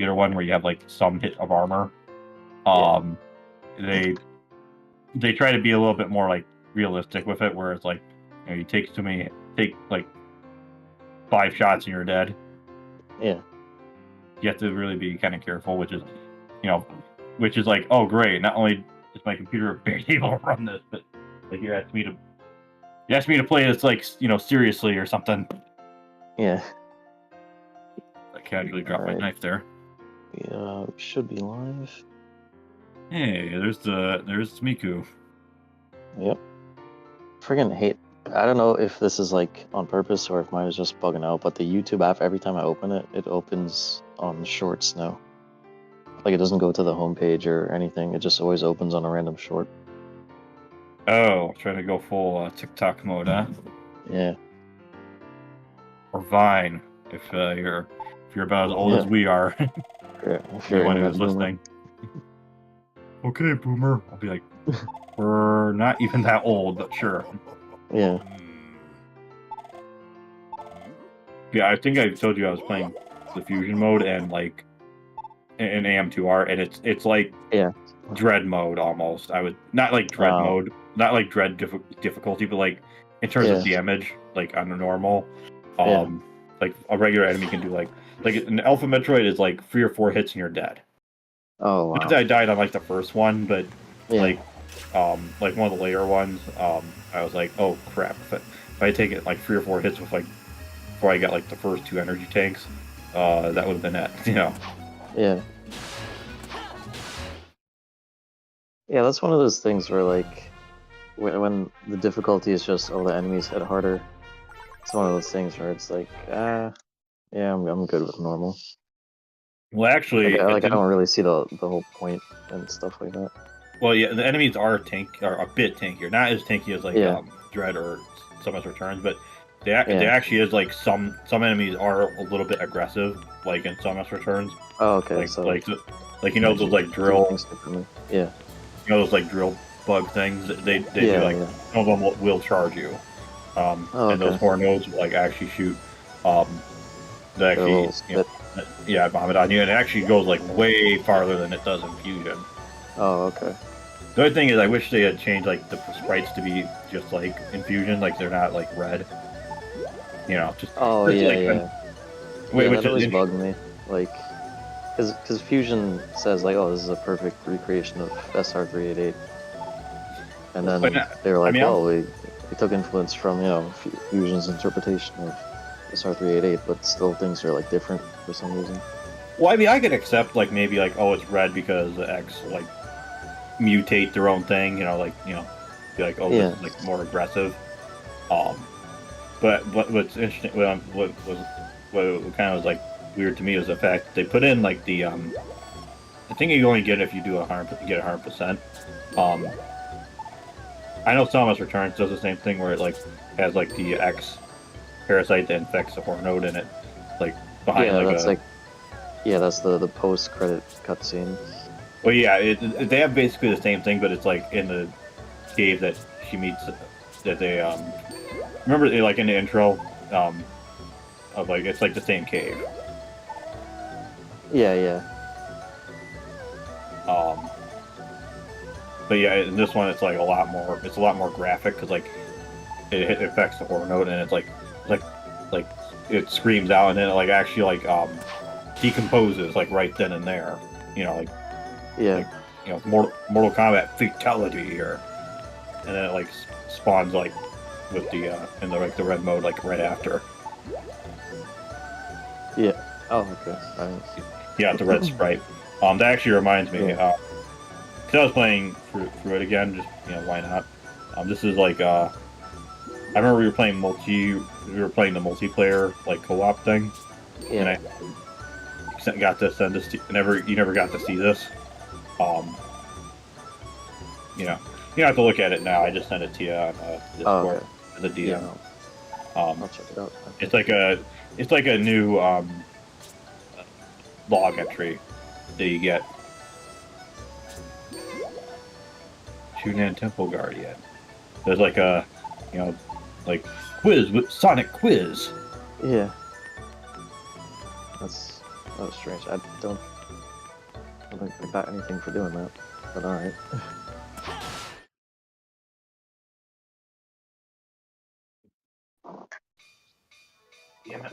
regular one where you have like some hit of armor. They try to be a little bit more like realistic with it, where it's like, you take like 5 shots and you're dead. Yeah. You have to really be kind of careful, which is like, oh great, not only is my computer barely able to run this, but like you asked me to play this like seriously or something. Yeah. I casually dropped my knife there. Yeah, should be live. Hey, there's Miku. Yep. Friggin' hate. I don't know if this is like on purpose or if mine is just bugging out, but the YouTube app, every time I open it, it opens on shorts now. Like it doesn't go to the homepage or anything. It just always opens on a random short. Oh, trying to go full TikTok mode, huh? Yeah. Or Vine, if you're about as old as we are. Yeah, if you're anyone who's listening. Okay, boomer. I'll be like, we're not even that old, but sure. Yeah. Yeah, I think I told you I was playing the fusion mode and like in AM2R, and it's like dread mode almost. I would not like dread mode, not like dread difficulty, but like in terms of damage, like on a normal, like a regular enemy can do like an Alpha Metroid is like 3 or 4 hits and you're dead. Oh wow! Not that I died on like the first one, but like one of the later ones, I was like, oh crap! If I take it like 3 or 4 hits with like before I got like the first 2 energy tanks, that would have been it, Yeah. Yeah, that's one of those things where like when the difficulty is just the enemies hit harder. It's one of those things where it's like, yeah, I'm good with normal. Well, actually, I don't really see the whole point and stuff like that. Well, yeah, the enemies are a bit tankier, not as tanky as like Dread or Summon's Returns, but they actually is like some enemies are a little bit aggressive, like in Summon's Returns. Oh, okay. Like, so like those like drill, yeah. Those like drill bug things. They do like some of them will charge you, and those Hornodes will like actually shoot, they actually vomit on you, and it actually goes like way farther than it does in Fusion. Oh, okay. The other thing is, I wish they had changed like the sprites to be just like in Fusion, like they're not like red. Just Which always bugged me, like, because Fusion says like, oh, this is a perfect recreation of SR388, and then they were like, we took influence from Fusion's interpretation of SR388, but still things are like different for some reason. Well, I mean, I could accept like maybe like, oh, it's red because the X like mutate their own thing, be like, oh, this is like more aggressive. But what's interesting, what kind of was like weird to me was the fact that they put in like the I think you only get it if you do 100%. I know Samus Returns does the same thing where it like has like the X parasite that infects the Hornode in it, like behind that's the post-credit cutscene. Well, yeah, they have basically the same thing, but it's like in the cave that she meets. That they remember they like in the intro of like it's like the same cave. Yeah. But yeah, in this one it's like a lot more graphic because like it affects the Hornode and it's like it screams out and then it like actually like decomposes like right then and there. Mortal Kombat fatality or and then it like spawns like with the in the like the red mode like right after. Yeah. Oh, okay. Yeah, the red sprite. That actually reminds me. Because I was playing through it again. Just why not? This is like I remember we were playing the multiplayer like co-op thing. Yeah. And I got to send this to you never got to see this. You don't have to look at it now. I just sent it to you on Discord as a DM. Yeah. I'll check it out. It's like a new log entry that you get. Shunan Temple Guardian. There's like a like quiz with Sonic Quiz. Yeah. That's was strange. I don't think I got anything for doing that, but alright. Damn it.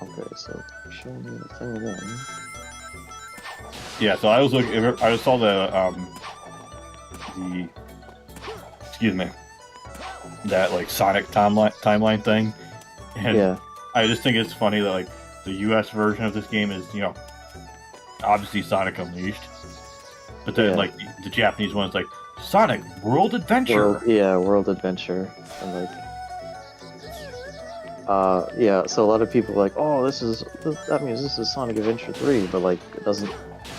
Okay, so show me the thing again. Yeah, so I was looking. I just saw the excuse me, that like Sonic timeline thing, and Yeah. I just think it's funny that like the U.S. version of this game is, you know, obviously Sonic Unleashed, but then like the Japanese one is like Sonic World Adventure. World Adventure, and like. Yeah, so a lot of people are like, oh, that means this is Sonic Adventure 3, but like, it doesn't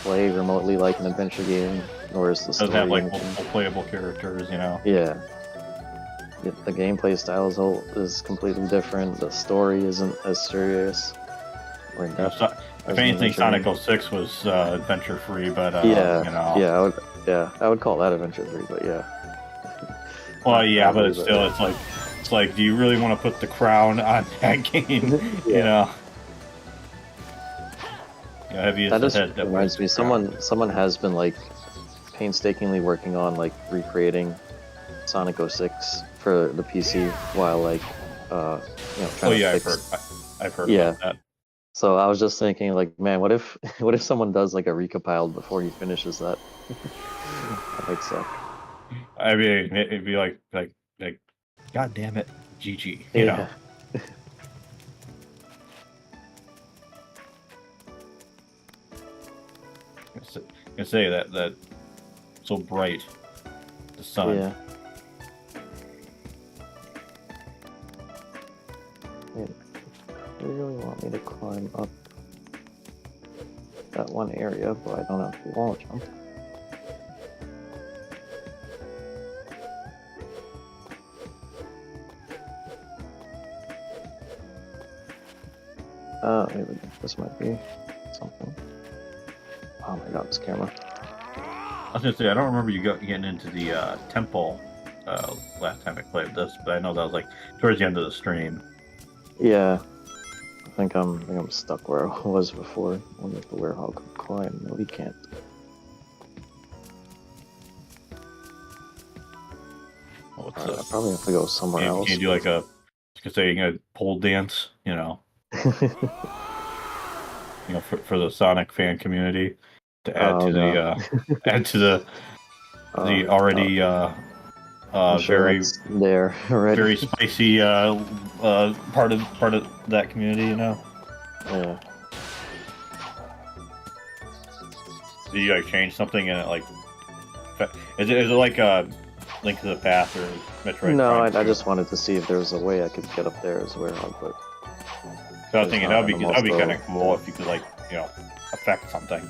play remotely like an adventure game, nor is the story. Doesn't have like multiple playable characters, you know? Yeah. The gameplay style is completely different, the story isn't as serious. Or in depth if anything, Sonic 06 was adventure free, but yeah, you know. I would call that adventure 3, but yeah. Well, yeah, but it's still, it's like, do you really want to put the crown on that game? You know. That just reminds me. Someone has been like painstakingly working on like recreating Sonic 06 for the PC while like trying to fix... I've heard about that. So I was just thinking, like, man, what if someone does like a recompiled before he finishes that? That might suck. I mean, it'd be like, God damn it, GG, you know. I say that so bright, the sun. Yeah. They really want me to climb up that one area, but I don't actually want to jump. Maybe this might be something. Oh my god, this camera. I was gonna say, I don't remember you getting into the temple last time I played this, but I know that was like towards the end of the stream. Yeah, I think I'm stuck where I was before. I wonder if the Werehog could climb. No, he can't. I probably have to go somewhere else. Can you do like a, pole dance? You know. You know, for the Sonic fan community, to add to the already very there already. Very spicy part of that community, you know. Yeah. Did you like change something in it? Like, is it like a Link to the Past or Metroid? No, I just wanted to see if there was a way I could get up there as Werehog, but. So I was thinking that'd be kind of cool if you could, like, you know, affect something.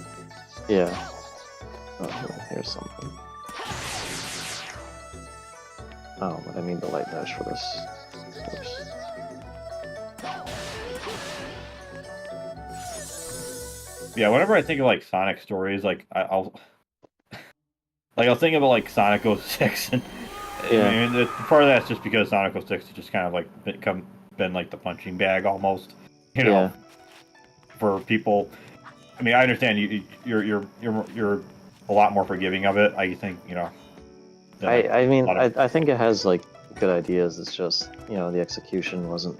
Yeah. Oh, here's something. Oh, but I need the light dash for this. Yeah, whenever I think of like Sonic stories, like I'll think about like Sonic 06, and I mean, part of that's just because Sonic 06 has just kind of like been like the punching bag almost, you know, for people. I mean, I understand you're a lot more forgiving of it. I think, you know. I think it has like good ideas. It's just, you know, the execution wasn't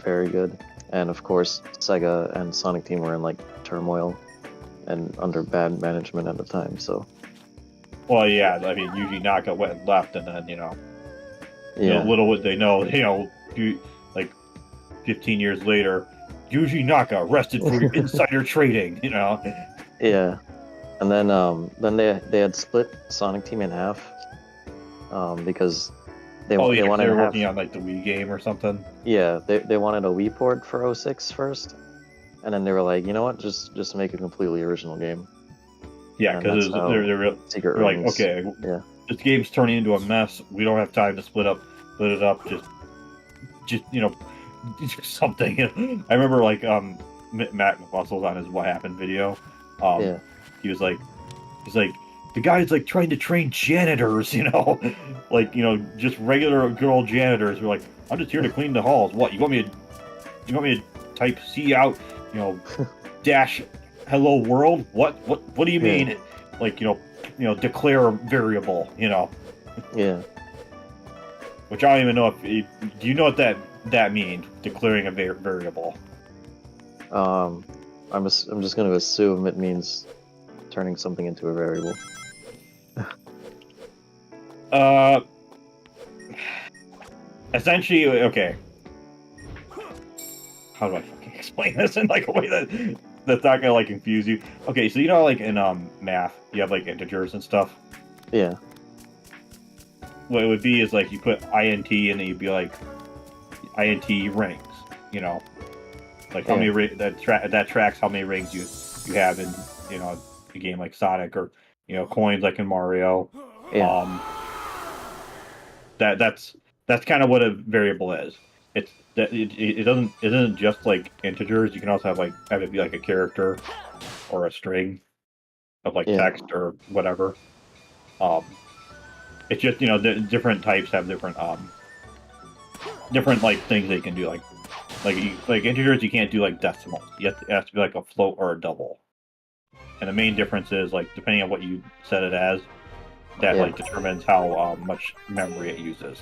very good, and of course Sega and Sonic Team were in like turmoil and under bad management at the time. So. Well, yeah. I mean, Yuji Naka went and left, and then, you know, little would they know, you know, like 15 years later, Yuji Naka arrested for insider trading, you know. Yeah, and then they had split Sonic Team in half, because they wanted they were working on like the Wii game or something. Yeah, they wanted a Wii port for 06 first, and then they were like, you know what, just make a completely original game. Yeah, because they're like, okay, this game's turning into a mess. We don't have time to split it up. Just you know. Something. I remember like Matt Muscles on his What Happened video. He was like, the guy's like trying to train janitors, like just regular good old janitors. We're like, I'm just here to clean the halls. What you want me to type C out, dash hello world? What do you mean? Like declare a variable, Yeah. Which I don't even know do you know what that means? Declaring a variable. I'm just going to assume it means turning something into a variable. Essentially, okay. How do I fucking explain this in like a way that's not gonna like confuse you? Okay, so like in math, you have like integers and stuff. Yeah. What it would be is like you put int and then you'd be like int rings, like how many that tracks how many rings you have in a game like Sonic or coins like in Mario. Yeah. That's kind of what a variable is. It's that it isn't just like integers. You can also have it be like a character or a string of like text or whatever. It's just the different types have different like things they can do. Like integers, you can't do like decimals. It has to be like a float or a double. And the main difference is like depending on what you set it as, that like determines how much memory it uses.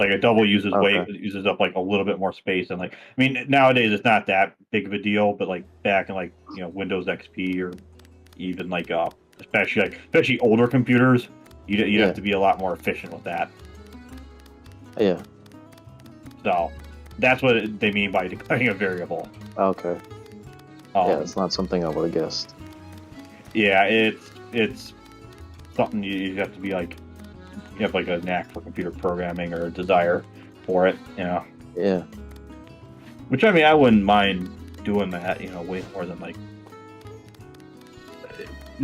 Like a double uses uses up like a little bit more space, and like I mean nowadays it's not that big of a deal, but like back in like Windows XP or even like especially older computers, you'd have to be a lot more efficient with that. Yeah. So that's what they mean by declaring a variable. Okay. Yeah, it's not something I would have guessed. Yeah, it's something you have to be like. You have like a knack for computer programming or a desire for it, Yeah. Which I mean, I wouldn't mind doing that, way more than like.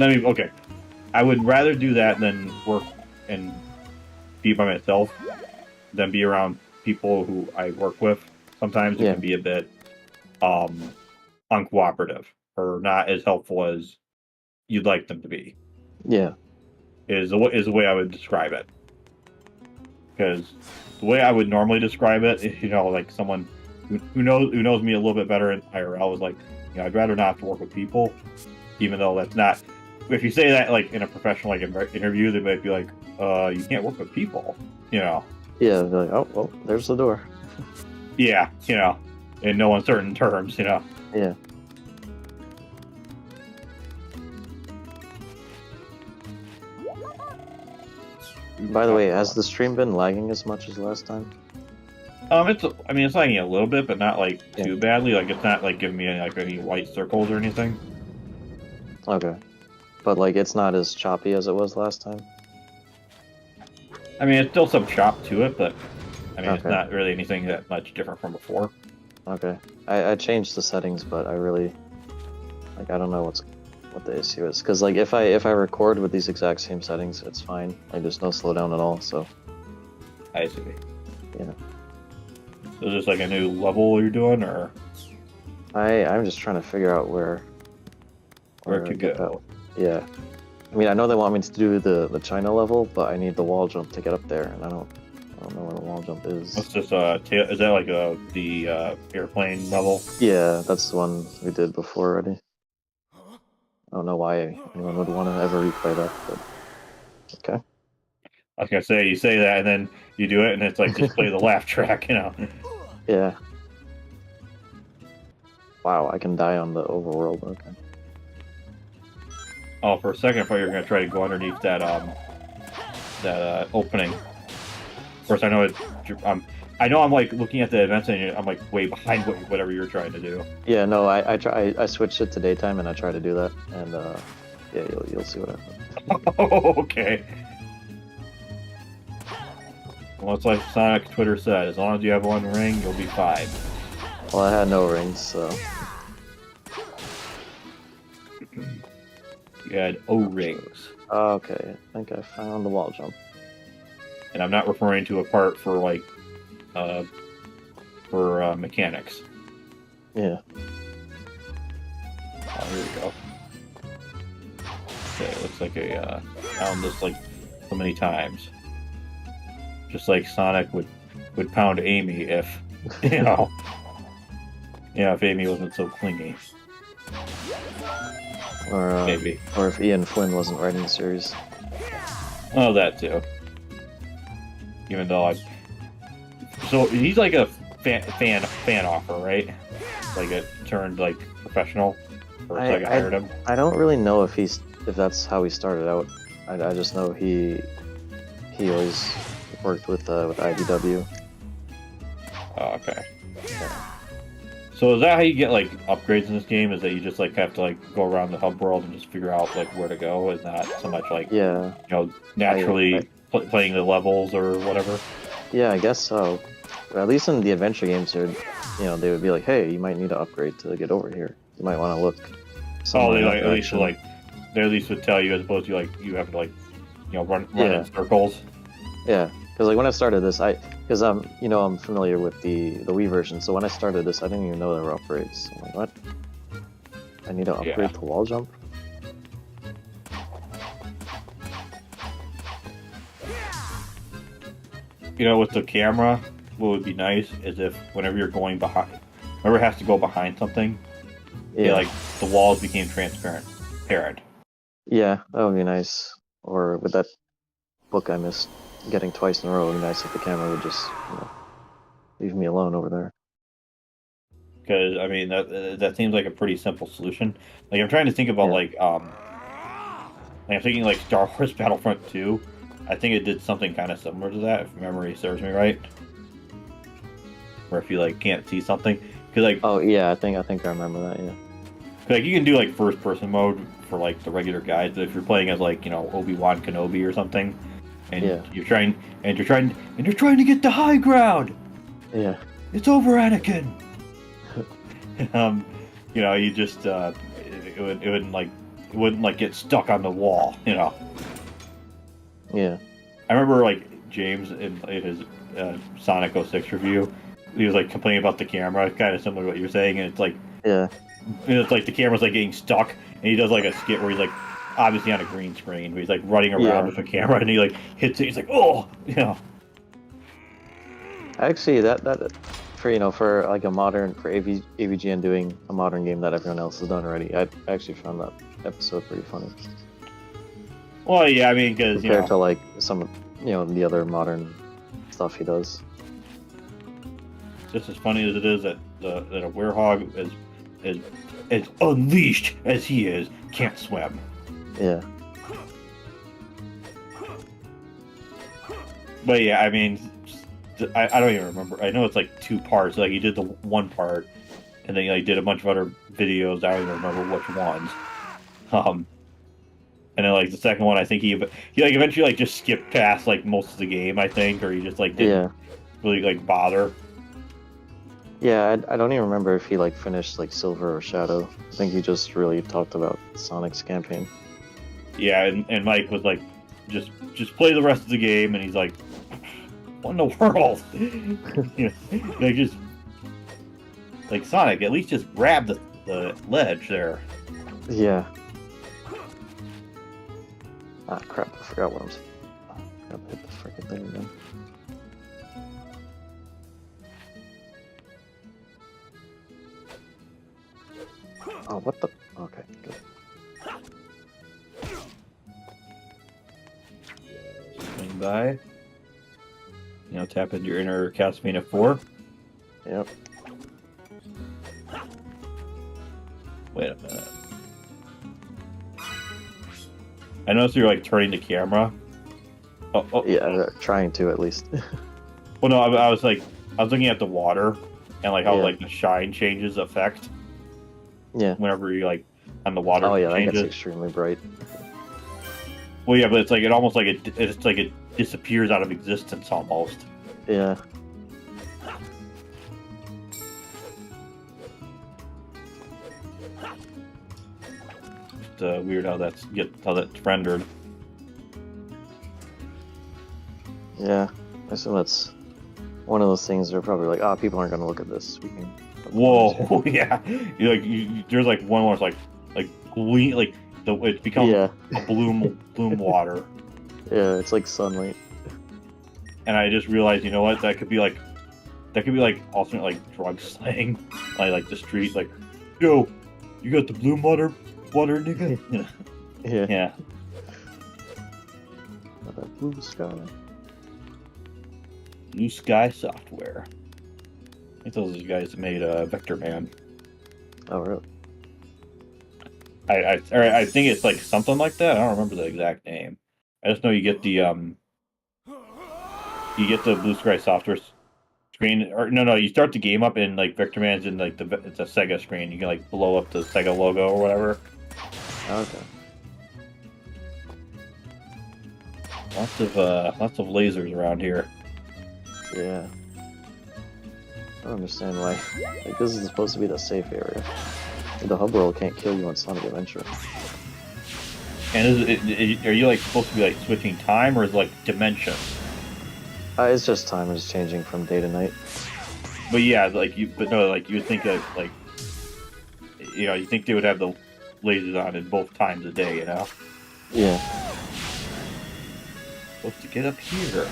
Okay, I would rather do that than work and be by myself than be around people who I work with. Sometimes it can be a bit uncooperative or not as helpful as you'd like them to be. Yeah. Is the way I would describe it. Because the way I would normally describe it, like someone who knows me a little bit better in IRL is like, I'd rather not have to work with people, even though that's not. If you say that like in a professional like interview, they might be like, you can't work with people, Yeah, they're like, oh well, there's the door. Yeah, in no uncertain terms, Yeah. By the way, has the stream been lagging as much as last time? It's lagging a little bit, but not like too badly. Like it's not like giving me any white circles or anything. Okay, but like it's not as choppy as it was last time. I mean, it's still some chop to it, but I mean, it's not really anything that much different from before. Okay, I changed the settings, but I don't know what the issue is, because like if I record with these exact same settings, it's fine. Like there's no slowdown at all. So I see. Yeah. So is this like a new level you're doing, or? I'm just trying to figure out where to go. Yeah. I mean, I know they want me to do the China level, but I need the wall jump to get up there, and I don't know where the wall jump is. What's this? Is that like the airplane level? Yeah, that's the one we did before already. I don't know why anyone would want to ever replay that, but okay. I was gonna say, you say that, and then you do it, and it's like just play the laugh track, Yeah. Wow, I can die on the overworld. Okay. Oh, for a second, I thought you were gonna try to go underneath that opening. Of course, I know I'm like looking at the events, and I'm like way behind whatever you're trying to do. Yeah, no, I switched it to daytime, and I tried to do that, and yeah, you'll see what happens. Oh, okay. Well, it's like Sonic Twitter said, as long as you have one ring, you'll be fine. Well, I had no rings, so. You had O-rings. Okay, I think I found the wall jump. And I'm not referring to a part for like, mechanics. Yeah. Oh, here we go. looks like a found this like so many times. Just like Sonic would pound Amy if if Amy wasn't so clingy. Or maybe. Or if Ian Flynn wasn't writing the series. Oh, that too. Even though so he's like a fan offer, right? Like a turned like professional. Or I hired him. I don't really know if that's how he started out. I just know he always worked with IDW. Oh, okay. Yeah. So is that how you get like upgrades in this game? Is that you just like have to like go around the hub world and just figure out like where to go, and not so much like naturally playing the levels or whatever? Yeah, I guess so. But at least in the adventure games, they would be like, hey, you might need to upgrade to get over here. You might want to look. Oh, they at least would tell you, as opposed to like you have to like run in circles. Yeah, because like when I started this, because I'm familiar with the Wii version, so when I started this, I didn't even know there were upgrades. I'm like, what? I need to upgrade to wall jump? With the camera, what would be nice is if whenever you're going behind, whenever it has to go behind something, like the walls became transparent. Yeah, that would be nice. Or with that book I missed getting twice in a row, it would be nice if the camera would just leave me alone over there. Because I mean that seems like a pretty simple solution. Like I'm trying to think about I'm thinking like Star Wars Battlefront 2. I think it did something kind of similar to that, if memory serves me right. Where if you like can't see something, because like I think I remember that. Yeah. Like you can do like first person mode for like the regular guys, but if you're playing as like Obi-Wan Kenobi or something, and you're trying to get the high ground. Yeah. It's over, Anakin. You just it wouldn't get stuck on the wall. Yeah. I remember like James in his Sonic 06 review, he was like complaining about the camera, kind of similar to what you're saying, and it's like it's like the camera's like getting stuck, and he does like a skit where he's like obviously on a green screen, but he's like running around with the camera, and he like hits it. He's like, oh, Actually, that for like for AVGN doing a modern game that everyone else has done already, I actually found that episode pretty funny. Well, yeah, I mean, because compared to like some the other modern stuff he does. Just as funny as it is that a werehog is as unleashed as he is can't swim. Yeah. But yeah, I mean, I don't even remember. I know it's like 2 parts. Like he did the one part, and then he did a bunch of other videos. I don't even remember which ones. And then like the second one, I think he like eventually like just skipped past like most of the game. I think, or he just like didn't really like bother. Yeah, I don't even remember if he like finished like Silver or Shadow. I think he just really talked about Sonic's campaign. Yeah, and Mike was like, just play the rest of the game, and he's like, what in the world? Like just like Sonic, at least just grab the ledge there. Yeah. Ah, crap! I forgot what I'm saying. I hit the freaking thing again. Oh, what the? Okay, good. Swing by. Tap into your inner Castlevania 4. Yep. Wait a minute. I noticed you're like turning the camera. Oh. Yeah, trying to at least. Well, no, I was looking at the water and like how like the shine changes effect. Yeah. Whenever you like on the water. Oh yeah, that gets extremely bright. Well, yeah, but it's like it disappears out of existence almost. Yeah. It's weird how that's rendered. Yeah, I assume that's one of those things. They're probably like, people aren't going to look at this. We can. Whoa, yeah. There's like one where it's like it's become a bloom water. Yeah, it's like sunlight. And I just realized, you know what? That could be like alternate like drug slang, like the street, like, yo, you got the bloom water, nigga. Yeah. Yeah. Blue sky. Blue Sky Software. I think those are the guys that made Vector Man. Oh, really? I think it's like something like that. I don't remember the exact name. I just know you get the Blue Sky Software screen, or no, you start the game up and like Vector Man's in like it's a Sega screen. You can like blow up the Sega logo or whatever. Okay. Lots of lasers around here. Yeah. I don't understand why. Like, this is supposed to be the safe area. The hub world can't kill you on Sonic Adventure. And are you like supposed to be like switching time, or is it like dimension? It's just time is changing from day to night. But yeah, you would think that like, you think they would have the lasers on in both times a day, you know? Yeah. Supposed to get up here.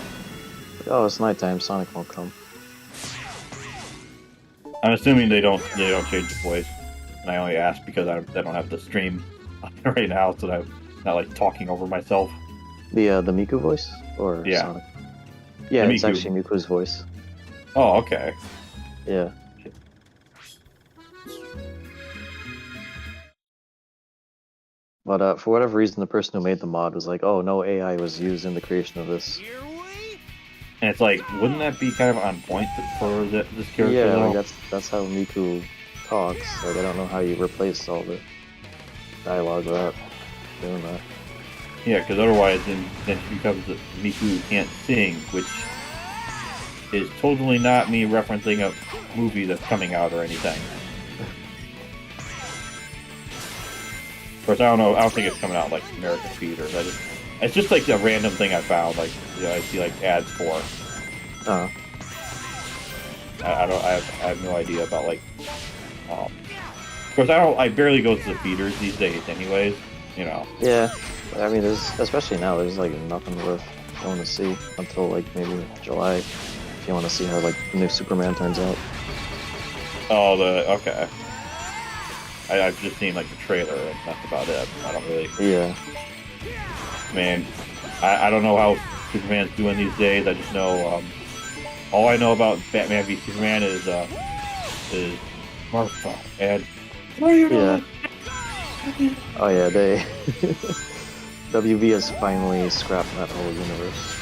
Oh, it's nighttime. Sonic won't come. I'm assuming they don't change the voice, and I only ask because I don't have the stream right now, so that I'm not like talking over myself. The Miku voice or Sonic? Yeah, it's actually Miku's voice. Oh, okay. Yeah. But for whatever reason, the person who made the mod was like, "Oh, no AI was used in the creation of this." And it's like, wouldn't that be kind of on point for this character? Yeah, though? like that's how Miku talks. Like, I don't know how you replace all the dialogue without doing that. Yeah, because otherwise then she becomes Miku can't sing, which is totally not me referencing a movie that's coming out or anything. Of course, I don't think it's coming out like American theaters. It's just like a random thing I found. Like, I see like ads for. Oh. I have no idea about like. Of course, I barely go to the theaters these days, anyways. You know. Yeah, I mean, especially now. There's like nothing worth going to see until like maybe July, if you want to see how like the new Superman turns out. Oh, okay. I've just seen like the trailer, and that's about it. I don't really. Yeah. Man, I don't know how Superman's doing these days. I just know all I know about Batman v Superman is Martha and yeah. Oh yeah, they WB has finally scrapped that whole universe.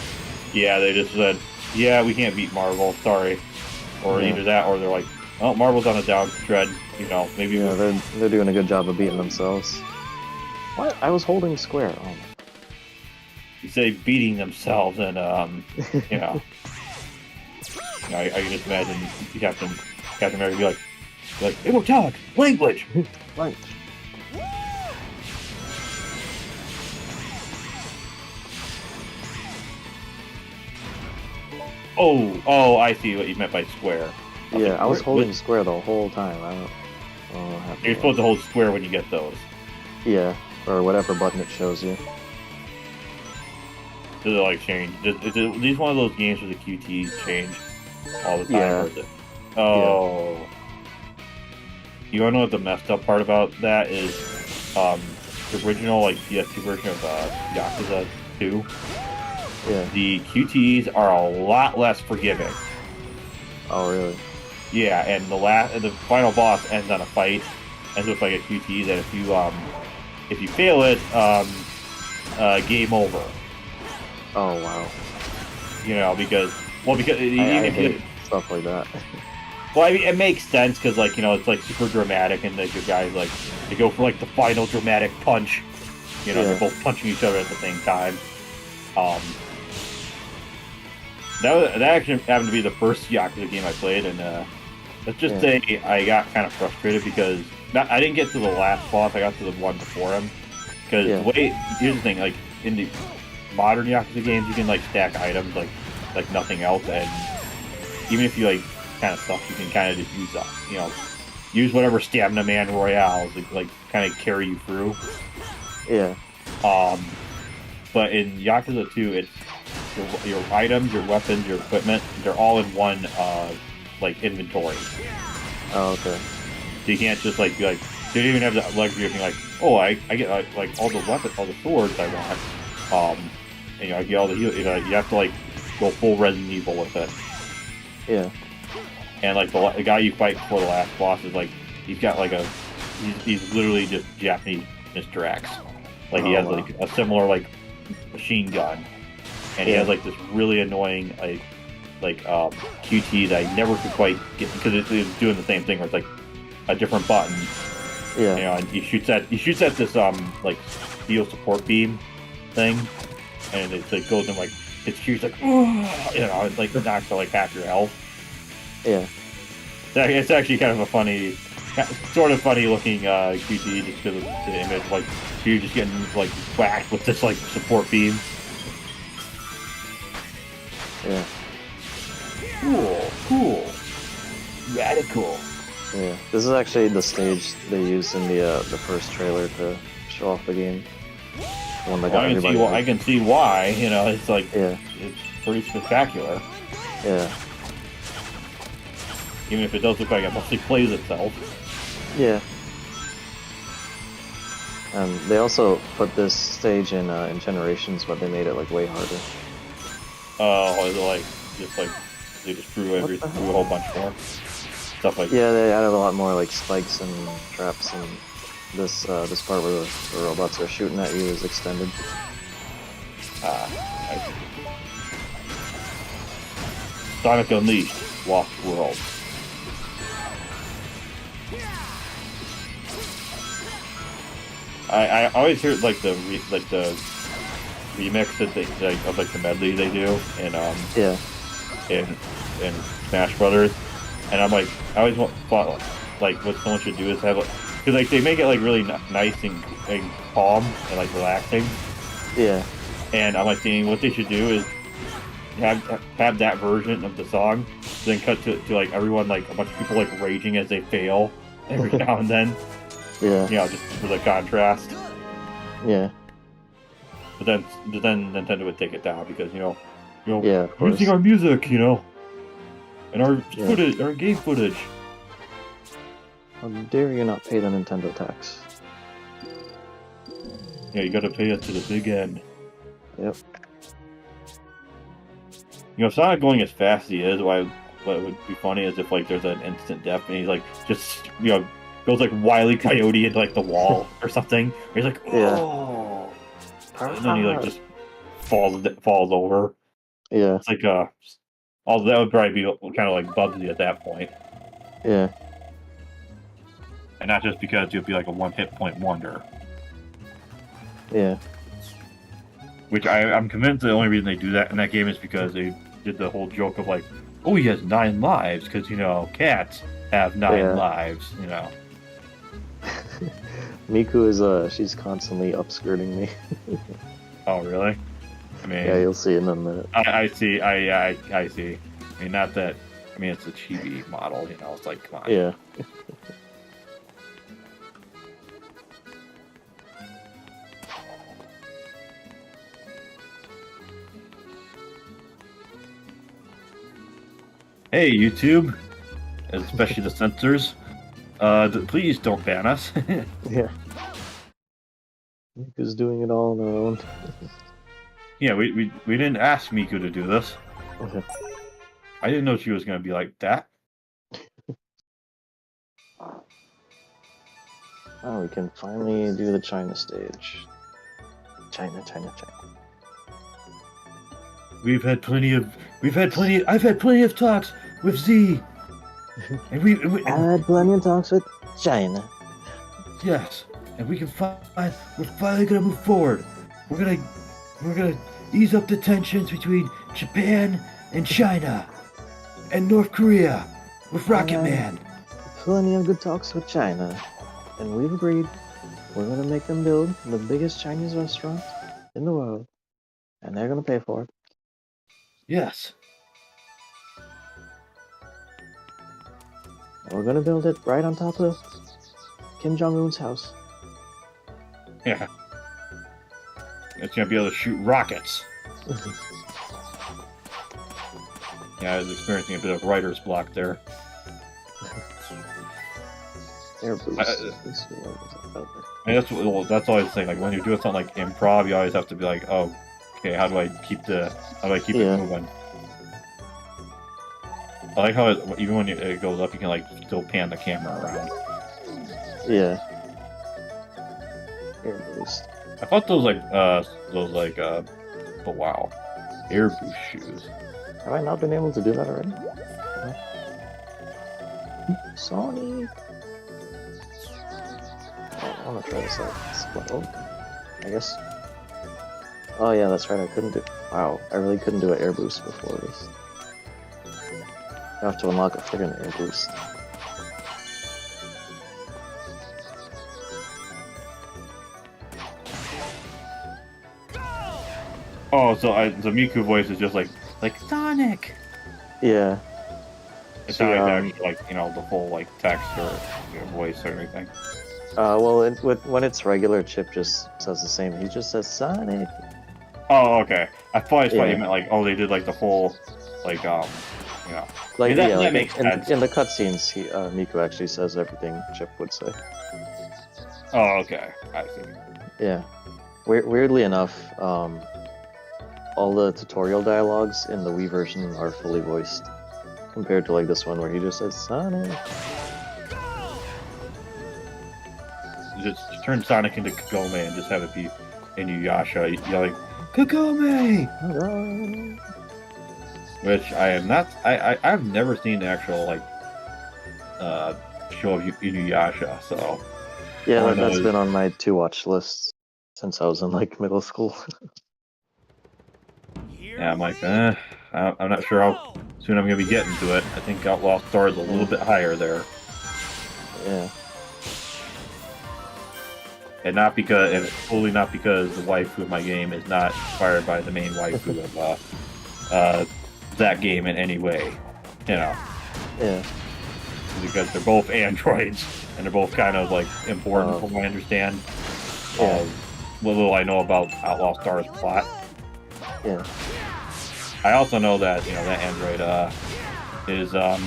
Yeah, they just said, yeah, we can't beat Marvel, sorry, or either that, or they're like, oh, Marvel's on a down tread, maybe. Yeah, they're doing a good job of beating themselves. What? I was holding square. Oh. You say beating themselves, and I can just imagine Captain America be like, it will talk language. Right. Oh, I see what you meant by square. I was holding square the whole time. I don't know what happened. You're supposed to hold square when you get those. Yeah, or whatever button it shows you. Does it like change? Is these one of those games where the QTs change all the time? Yeah. Or is it? Oh. Yeah. You wanna know what the messed up part about that is? The original like PS2 version of Yakuza 2. Yeah. The QTEs are a lot less forgiving. Oh really? Yeah, and the final boss ends on a fight, ends with like a QTE that if you fail it, game over. Oh wow. Because I hate stuff like that. Well, I mean, it makes sense because it's like super dramatic, and like the guys like they go for like the final dramatic punch. They're both punching each other at the same time. That actually happened to be the first Yakuza game I played, and let's just say I got kind of frustrated because I didn't get to the last boss. I got to the one before him. Because here's the thing, like in the modern Yakuza games, you can like stack items like nothing else, and even if you like kind of suck, you can kind of just use whatever stamina man royales like kind of carry you through. Yeah. But in Yakuza 2, it's your items, your weapons, your equipment. They're all in one like inventory. Oh, okay. So you can't just like be like. They don't even have the luxury of being like, oh, I get like all the weapons, all the swords I want. And, I get all the heal. You have to like go full Resident Evil with it. Yeah. And like the guy you fight before the last boss is like, he's got like he's literally just Japanese Mr. X. Like he has like a similar like machine gun, and he has like this really annoying QT that I never could quite get because it's doing the same thing where it's like a different button. Yeah. And he shoots at this like steel support beam thing, and it like goes in like it's huge like it like knocks for like half your health. Yeah. It's actually kind of a funny, sort of funny looking QT just because of the image. Like you just getting like whacked with this like support beam. Yeah. Cool. Radical. Yeah. This is actually the stage they used in the first trailer to show off the game. One that got I can see why. It's like it's pretty spectacular. Yeah. Even if it does look like it mostly plays itself. Yeah. And they also put this stage in Generations, but they made it like way harder. Oh, is it like they just threw a whole bunch more stuff like? Yeah, they added a lot more like spikes and traps, and this part where the robots are shooting at you is extended. I see. Sonic Unleashed, Lost World. I always hear like the remix that they of like the medley they do in in Smash Brothers, and I'm like I always thought like what someone should do is have because like they make it like really nice and calm and like relaxing. Yeah. And I'm like thinking what they should do is have that version of the song, then cut to like everyone like a bunch of people like raging as they fail every now and then. Yeah. Just for the contrast. Yeah. But then Nintendo would take it down because yeah, using our music, and our footage, our game footage. How dare you not pay the Nintendo tax? Yeah, you got to pay us to the big end. Yep. If Sonic going as fast as he is, what would be funny is if like there's an instant death and he's like just goes like Wile E. Coyote into like the wall or something. He's like, oh, and then he like just falls over. Yeah. It's like all that would probably be kind of like Bubsy at that point. Yeah. And not just because you'll be like a one-hit point wonder. Yeah. Which I'm convinced the only reason they do that in that game is because they did the whole joke of like, oh, he has 9 lives because cats have 9 lives. Miku is she's constantly upskirting me. Oh really? I mean, yeah, you'll see in a minute. I see. I see. I mean, not that. I mean, it's a chibi model. It's like, come on. Yeah. Hey, YouTube, especially the censors. Please don't ban us. Yeah. Miku's doing it all on her own. Yeah, we didn't ask Miku to do this. Okay. I didn't know she was going to be like that. Oh, we can finally do the China stage. China. I've had plenty of talks with Z. And we I had plenty of talks with China. Yes, and we're finally gonna move forward. We're gonna ease up the tensions between Japan and China and North Korea with Rocket Man. Plenty of good talks with China, and we've agreed we're gonna make them build the biggest Chinese restaurant in the world, and they're gonna pay for it. Yes. We're gonna build it right on top of Kim Jong-un's house. Yeah. it's gonna be able to shoot rockets. Yeah, I was experiencing a bit of writer's block there. Air boost. That's always the thing. Like when you're doing something like improv, you always have to be like, oh, okay, how do I keep it moving? I like how even when it goes up, you can like still pan the camera around. Yeah. Air boost. I thought those oh wow, air boost shoes. Have I not been able to do that already? No. Sonic. I want to try this out. Oh, I guess. Oh yeah, that's right. I couldn't do. Wow, I really couldn't do an air boost before this. I have to unlock a friggin' air boost. Oh, so the Miku voice is just like Sonic. Yeah. It's not actually like the full like text or voice or anything. Well, when it's regular, Chip just says the same. He just says Sonic. Oh, okay. I thought you meant like, oh, they did like the full, like Like that like makes sense. in the cutscenes, Miku actually says everything Chip would say. Oh, okay. I see. Yeah. Weirdly enough, all the tutorial dialogues in the Wii version are fully voiced, compared to like this one where he just says Sonic. Just turn Sonic into Kagome and just have it be Inuyasha yelling Kagome. Which I am not. I've never seen the actual like show of Inuyasha, so yeah, that's been on my to-watch list since I was in like middle school. Yeah, I'm like, I'm not sure how soon I'm gonna be getting to it. I think Outlaw Star is a little bit higher there. Yeah. And totally not because the waifu of my game is not inspired by the main waifu of that game in any way, Yeah. Because they're both androids and they're both kind of like important from what I understand. What little I know about Outlaw Star's plot. Yeah. I also know that that android is well,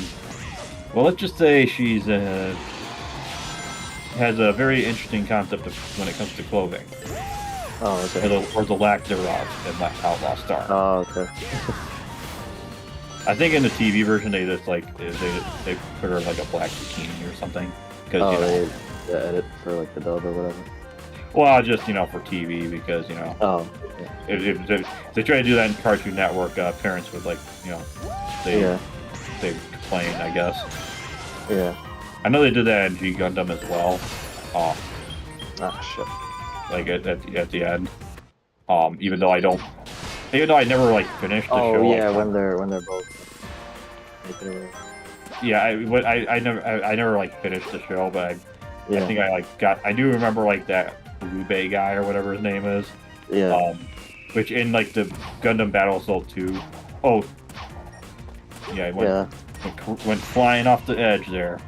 let's just say she's has a very interesting concept when it comes to clothing. Oh, okay. Or the lack thereof in Outlaw Star. Oh, okay. I think in the TV version they just like they put her like a black bikini or something. Because they edit for like the dub or whatever. Well, just for TV because Oh. Yeah. If they try to do that in Cartoon Network, parents would like they complain, I guess. Yeah. I know they did that in G Gundam as well. Shit. Like at the end. Even though I never like finished the show. Oh yeah, when they're both. Yeah, I never like finished the show, but I think I do remember like that Ube guy or whatever his name is. Yeah. Which in like the Gundam Battle Soul 2. Oh. Yeah, went flying off the edge there.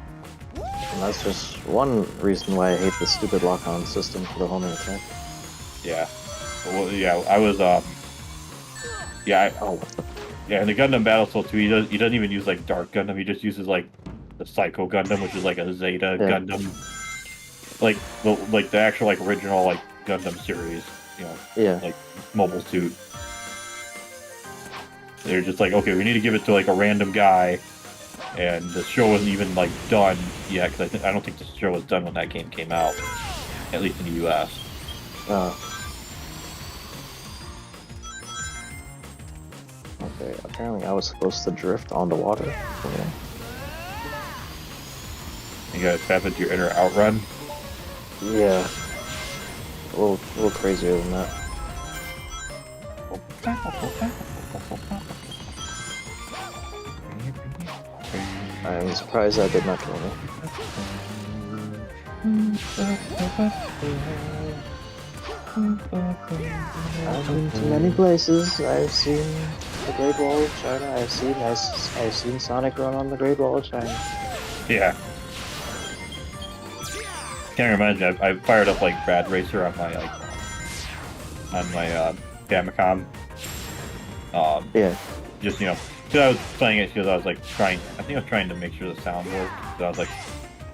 And that's just one reason why I hate the stupid lock-on system for the homing attack. Yeah. Well, yeah, I was yeah, in the Gundam Battle Soul 2, he doesn't even use like Dark Gundam. He just uses like the Psycho Gundam, which is like a Zeta Gundam, like the actual like original like Gundam series, like mobile suit. They're just like, okay, we need to give it to like a random guy, and the show wasn't even like done yet because I don't think the show was done when that game came out, at least in the U.S. Okay, apparently I was supposed to drift on the water. Yeah. You gotta tap into your inner outrun. Yeah. A little crazier than that. I'm surprised that did not kill me. I've been to many places. I've seen the Great Wall of China. I've seen Sonic run on the Great Wall of China. Yeah. Can't imagine. I fired up like Bad Racer on my on my Famicom. Yeah. Just because I was playing it because I was like trying. I think I was trying to make sure the sound worked. So I was like,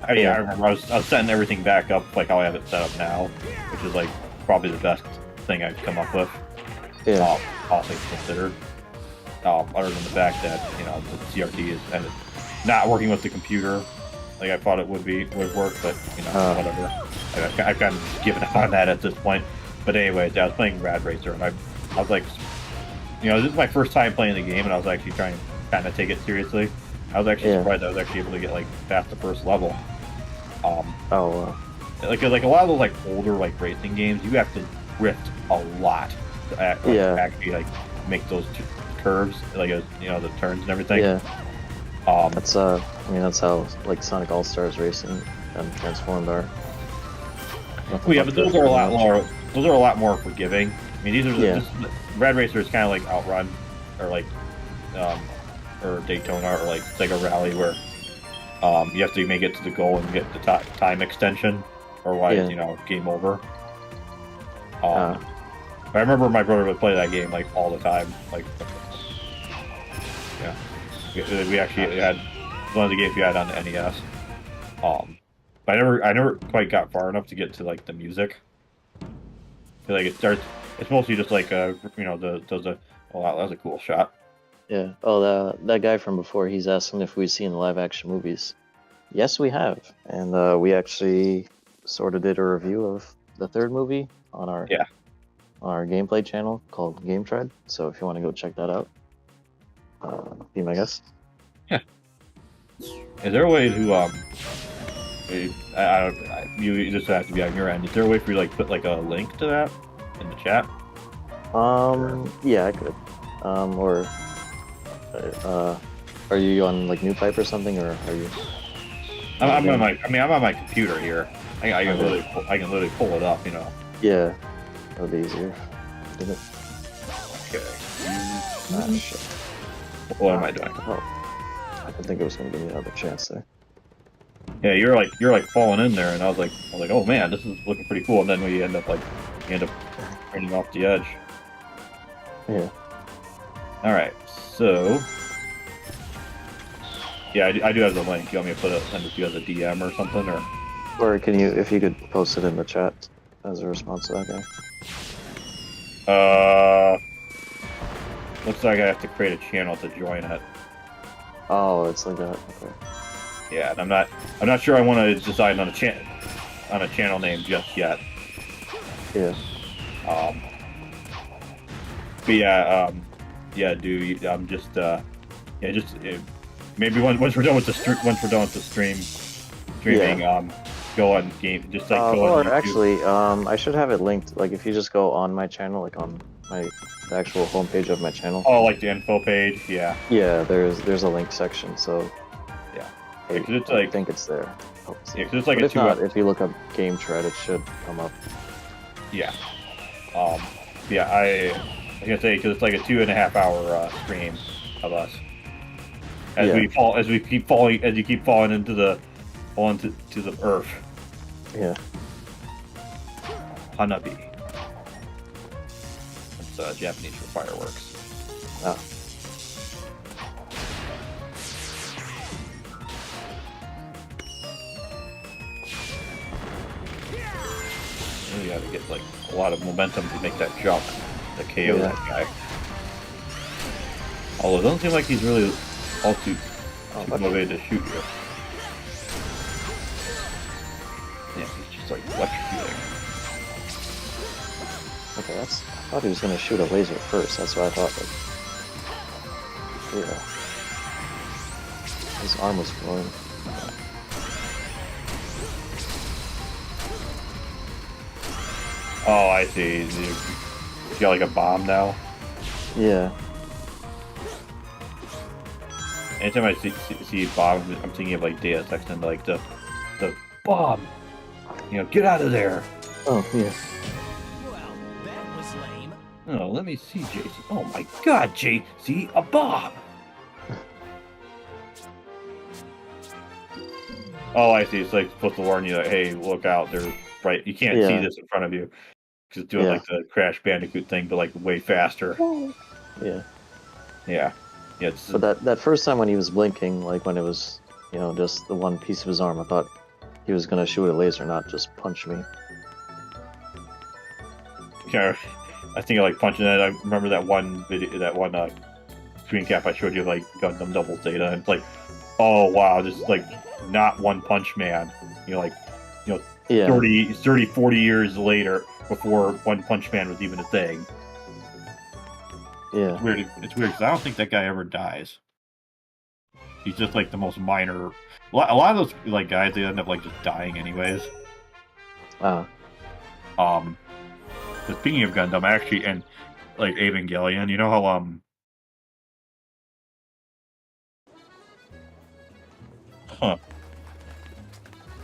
oh yeah, I remember I was setting everything back up like how I have it set up now, which is like probably the best thing I've come up with. Yeah. Possibly considered. Other than the fact that the CRT is not working with the computer like I thought it would work, but whatever. I've kind of given up on that at this point. But anyways, I was playing Rad Racer, and I was like, this is my first time playing the game, and I was actually trying to kind of take it seriously. I was actually surprised I was actually able to get like past the first level. Like a lot of those like older like racing games, you have to drift a lot to actually like make those curves, like the turns and everything. Yeah. That's that's how like Sonic All Stars Racing and Transformed are. Well, yeah, but those are a lot more. Those are a lot more forgiving. I mean, these are just Rad Racer is kind of like Outrun, or like, or Daytona, or like Sega Rally, where you have to make it to the goal and get the time extension, or game over. I remember my brother would play that game like all the time. Like, we actually had one of the games we had on the NES. But I never quite got far enough to get to like the music. Like it starts, it's mostly just like that was a cool shot. Yeah. Oh, that guy from before, he's asking if we've seen live action movies. Yes, we have, and we actually sort of did a review of the third movie on our gameplay channel called Game Tread. So if you want to go check that out, be my guest. Yeah. Is there a way to you just have to be on your end. Is there a way for you to like put like a link to that in the chat? Yeah, I could. Or are you on like NewPipe or something, or are you? I'm on my computer here. I can literally pull it up. Yeah, that would be easier. Did it? Okay. Ah, shit. What am I doing? Oh, I didn't think it was gonna give me another chance there. Yeah, you're like falling in there, and I was like, oh man, this is looking pretty cool. And then we end up turning off the edge. Yeah. All right, so yeah, I do have the link. You want me to send it to you as a DM or something, or can you, if you could post it in the chat as a response to that guy? Looks like I have to create a channel to join it. Oh, it's like that. Okay. Yeah, and I'm not sure I want to decide on a channel name just yet. Yeah. But yeah, dude, I'm just maybe once we're done with the streaming, go on game, just like go on YouTube. Actually, I should have it linked. Like if you just go on my channel, like on the actual homepage of my channel. Oh, like the info page, yeah. Yeah, there's a link section, so. Yeah. I think it's there. Yeah, because it's like if not, if you look up Game Tread, it should come up. Yeah. Yeah, I was gonna say because it's like a 2.5 hour stream of us. As you keep falling into the earth. Yeah. Hanabi. It's Japanese for fireworks. Ah. You gotta get like a lot of momentum to make that jump to KO that guy. Although it doesn't seem like he's really all too motivated to shoot you. Yeah, he's just like electrocuting. Okay, I thought he was gonna shoot a laser first. That's what I thought. But, yeah, his arm was glowing. Oh, I see. He's got like a bomb now. Yeah. Anytime I see bomb, I'm thinking of like Deus Ex and like the bomb. Get out of there. Oh yeah. Well, that was lame. Oh, let me see, JC. Oh my God, JC, a bomb. Oh, I see. It's like supposed to warn you that, hey, look out. They're right. You can't see this in front of you. Just doing like the Crash Bandicoot thing, but like way faster. Yeah. Yeah. Yeah. But that first time when he was blinking, like when it was, just the one piece of his arm, I thought he was gonna shoot a laser, not just punch me. Yeah. I think I like punching that. I remember that one video, that one screen cap I showed you, like Gundam Double Zeta, and it's like, oh wow, this is like not One Punch Man. 30, 40 years later, before One Punch Man was even a thing. Yeah. It's weird. It's weird because I don't think that guy ever dies. He's just like the most minor. A lot of those like guys, they end up like just dying anyways. But speaking of Gundam, actually, and like Evangelion, you know how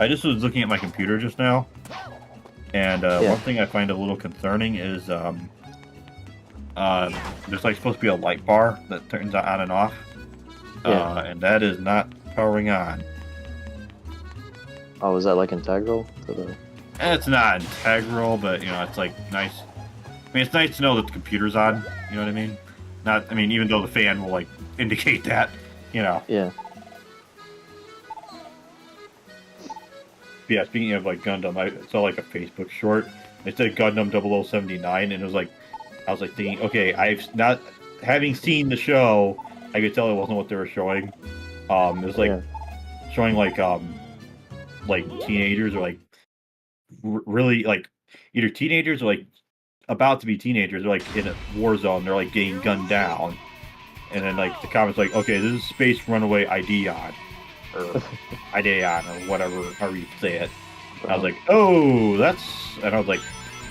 I just was looking at my computer just now, and one thing I find a little concerning is there's like supposed to be a light bar that turns on and off, and that is not powering on. Oh, is that like integral to the? It's not integral, but it's like nice. I mean, it's nice to know that the computer's on. You know what I mean? Not, I mean, even though the fan will like indicate that, Yeah. Yeah, speaking of like Gundam, I saw like a Facebook short. It said Gundam 0079, and it was like, I was like thinking, okay, I've not having seen the show, I could tell it wasn't what they were showing. It was like showing like teenagers or like really like either teenagers or like about to be teenagers. They're like in a war zone. They're like getting gunned down, and then like the comments like, okay, this is Space Runaway Ideon or Ideon or whatever, however you say it. And I was like, oh, that's, and I was like,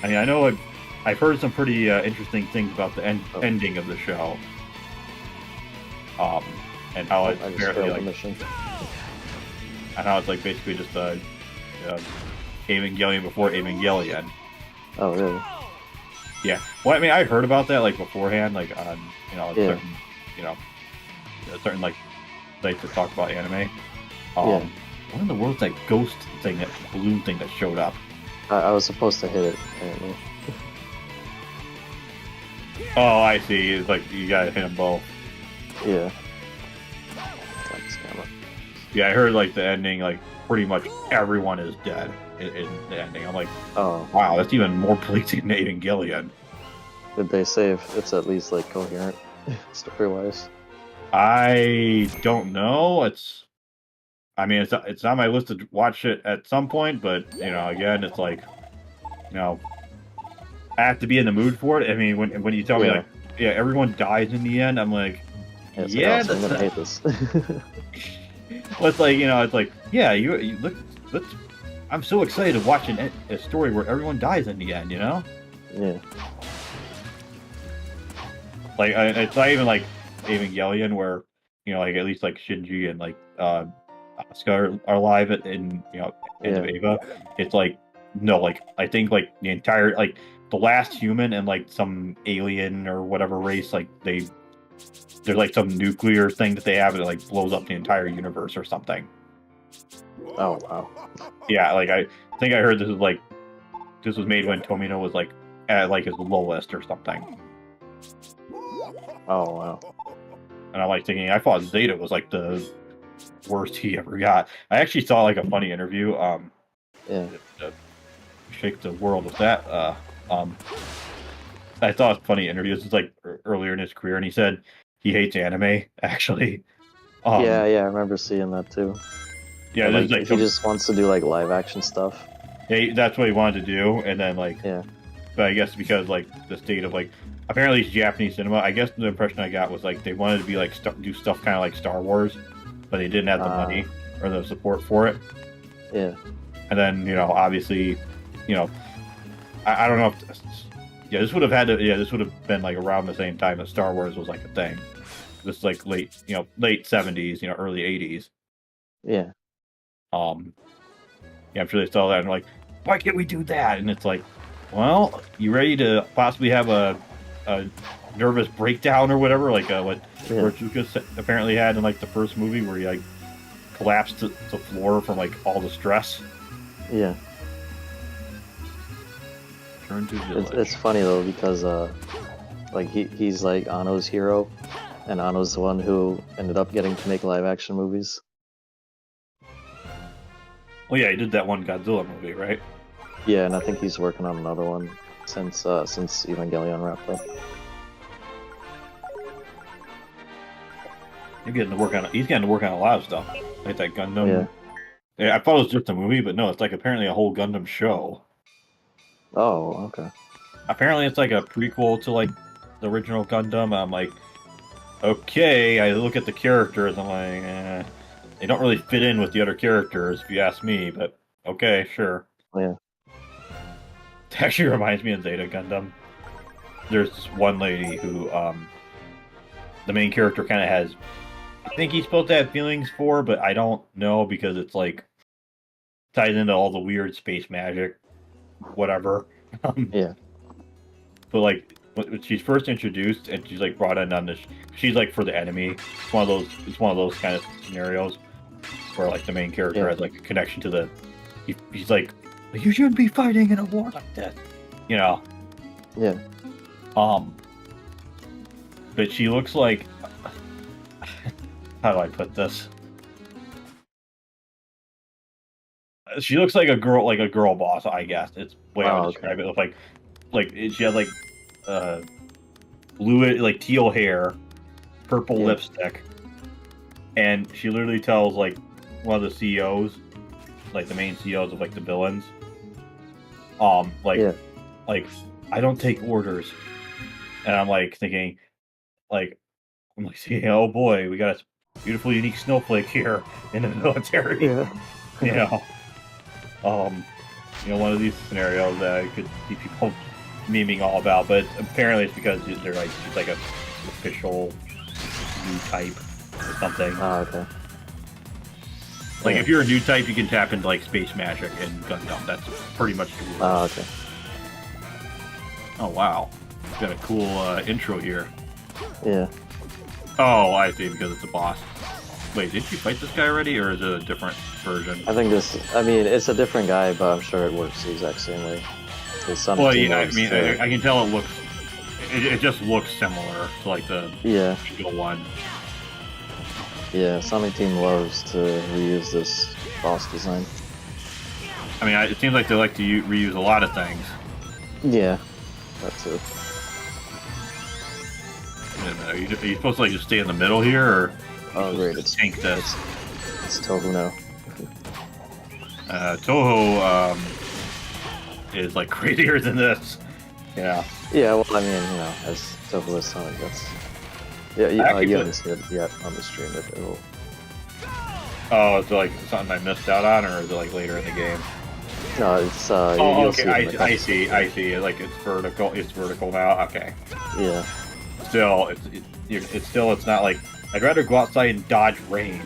I mean, I know I've heard some pretty interesting things about the ending of the show. And how it's apparently like, and how it's like basically just Evangelion before Evangelion. Oh, really? Yeah. Well, I mean, I heard about that like beforehand, like on certain certain like sites that talk about anime. What in the world's that ghost thing, that balloon thing that showed up? I was supposed to hit it, apparently. Oh, I see. It's like you gotta hit them both. Yeah. Yeah, I heard like the ending, like pretty much everyone is dead in the ending. I'm like, oh wow, that's even more bleak than Evangelion. Did they say if it's at least like coherent story-wise? I don't know. I mean, it's on my list to watch it at some point, but again, it's like, I have to be in the mood for it. I mean, when you tell me like, yeah, everyone dies in the end, I'm like, I'm gonna hate this. Well, it's like it's like, yeah, you look. I'm so excited to watch a story where everyone dies in the end. Yeah. Like it's not even like Evangelion where like at least like Shinji and like Asuka are alive in end of Eva. It's like no, like I think like the entire like the last human and like some alien or whatever race, like there's like some nuclear thing that they have that like blows up the entire universe or something. Oh wow. Yeah, like I think I heard this was made when Tomino was like at like his lowest or something. Oh wow. And I'm like thinking, I thought Zeta was like the worst he ever got. I actually saw like a funny interview. To shake the world with that. I saw a funny interview. This was like earlier in his career, and he said he hates anime. Actually. Yeah, I remember seeing that too. Yeah, like, he just wants to do like live action stuff. Yeah, that's what he wanted to do, and then like but I guess because like the state of like apparently it's Japanese cinema. I guess the impression I got was like they wanted to be like do stuff kind of like Star Wars, but they didn't have the money or the support for it. Yeah. And then obviously, I don't know if this would have been like around the same time that Star Wars was like a thing. This is like late 70s, early 80s. Yeah. I'm sure they saw that and like, why can't we do that? And it's like, well, you ready to possibly have a nervous breakdown or whatever, like what George Lucas apparently had in like the first movie where he like collapsed to the floor from like all the stress. Yeah. Return to village. It's funny though because like he's like Anno's hero, and Anno's the one who ended up getting to make live action movies. Well, yeah, he did that one Godzilla movie, right? Yeah, and I think he's working on another one since Evangelion wrapped up. He's getting to work on a lot of stuff, like that Gundam. Yeah, I thought it was just a movie, but no, it's like apparently a whole Gundam show. Oh, okay. Apparently, it's like a prequel to like the original Gundam. I'm like, okay. I look at the characters. I'm like, they don't really fit in with the other characters, if you ask me. But okay, sure. Yeah. It actually reminds me of Zeta Gundam. There's this one lady who, the main character kind of has. I think he's supposed to have feelings for, but I don't know because it's like ties into all the weird space magic, whatever. Yeah. But like when she's first introduced and she's like brought in on this, she's like for the enemy. It's one of those kind of scenarios where like the main character has like a connection to the. He's like, you shouldn't be fighting in a war like that, you know. Yeah. But she looks like. How do I put this? She looks like a girl boss, I guess. It's the way I would describe it. Like she had like blue, like teal hair, purple lipstick, and she literally tells like one of the CEOs, like the main CEOs of like the villains, like I don't take orders, and I'm like thinking, like I'm like, oh boy, we got a beautiful, unique snowflake here in the military. Yeah. You know, one of these scenarios that I could see people memeing all about, but apparently it's because they're like she's like a official new type or something. Oh, okay. Like if you're a new type, you can tap into like space magic and Gundam. That's pretty much the rule. Oh, okay. Oh wow, it's got a cool intro here. Yeah. Oh, I see, because it's a boss. Wait, did you fight this guy already, or is it a different version? I think it's a different guy, but I'm sure it works the exact same way. Well, yeah, I mean, I can tell it just looks similar to like the original one. Yeah, Sonic Team loves to reuse this boss design. I mean, it seems like they like to reuse a lot of things. Yeah, that's it. Are you supposed to like just stay in the middle here, or great, it's tank this? It's Toho now. Toho is like crazier than this. Yeah. Yeah, well, I mean, as Toho is Sonic, that's you haven't seen it yet on the stream. It'll. Oh, is it like something I missed out on, or is it like later in the game? No, it's okay. I see. Like it's vertical. It's vertical now. Okay. Yeah. Still, it's not like I'd rather go outside and dodge rain.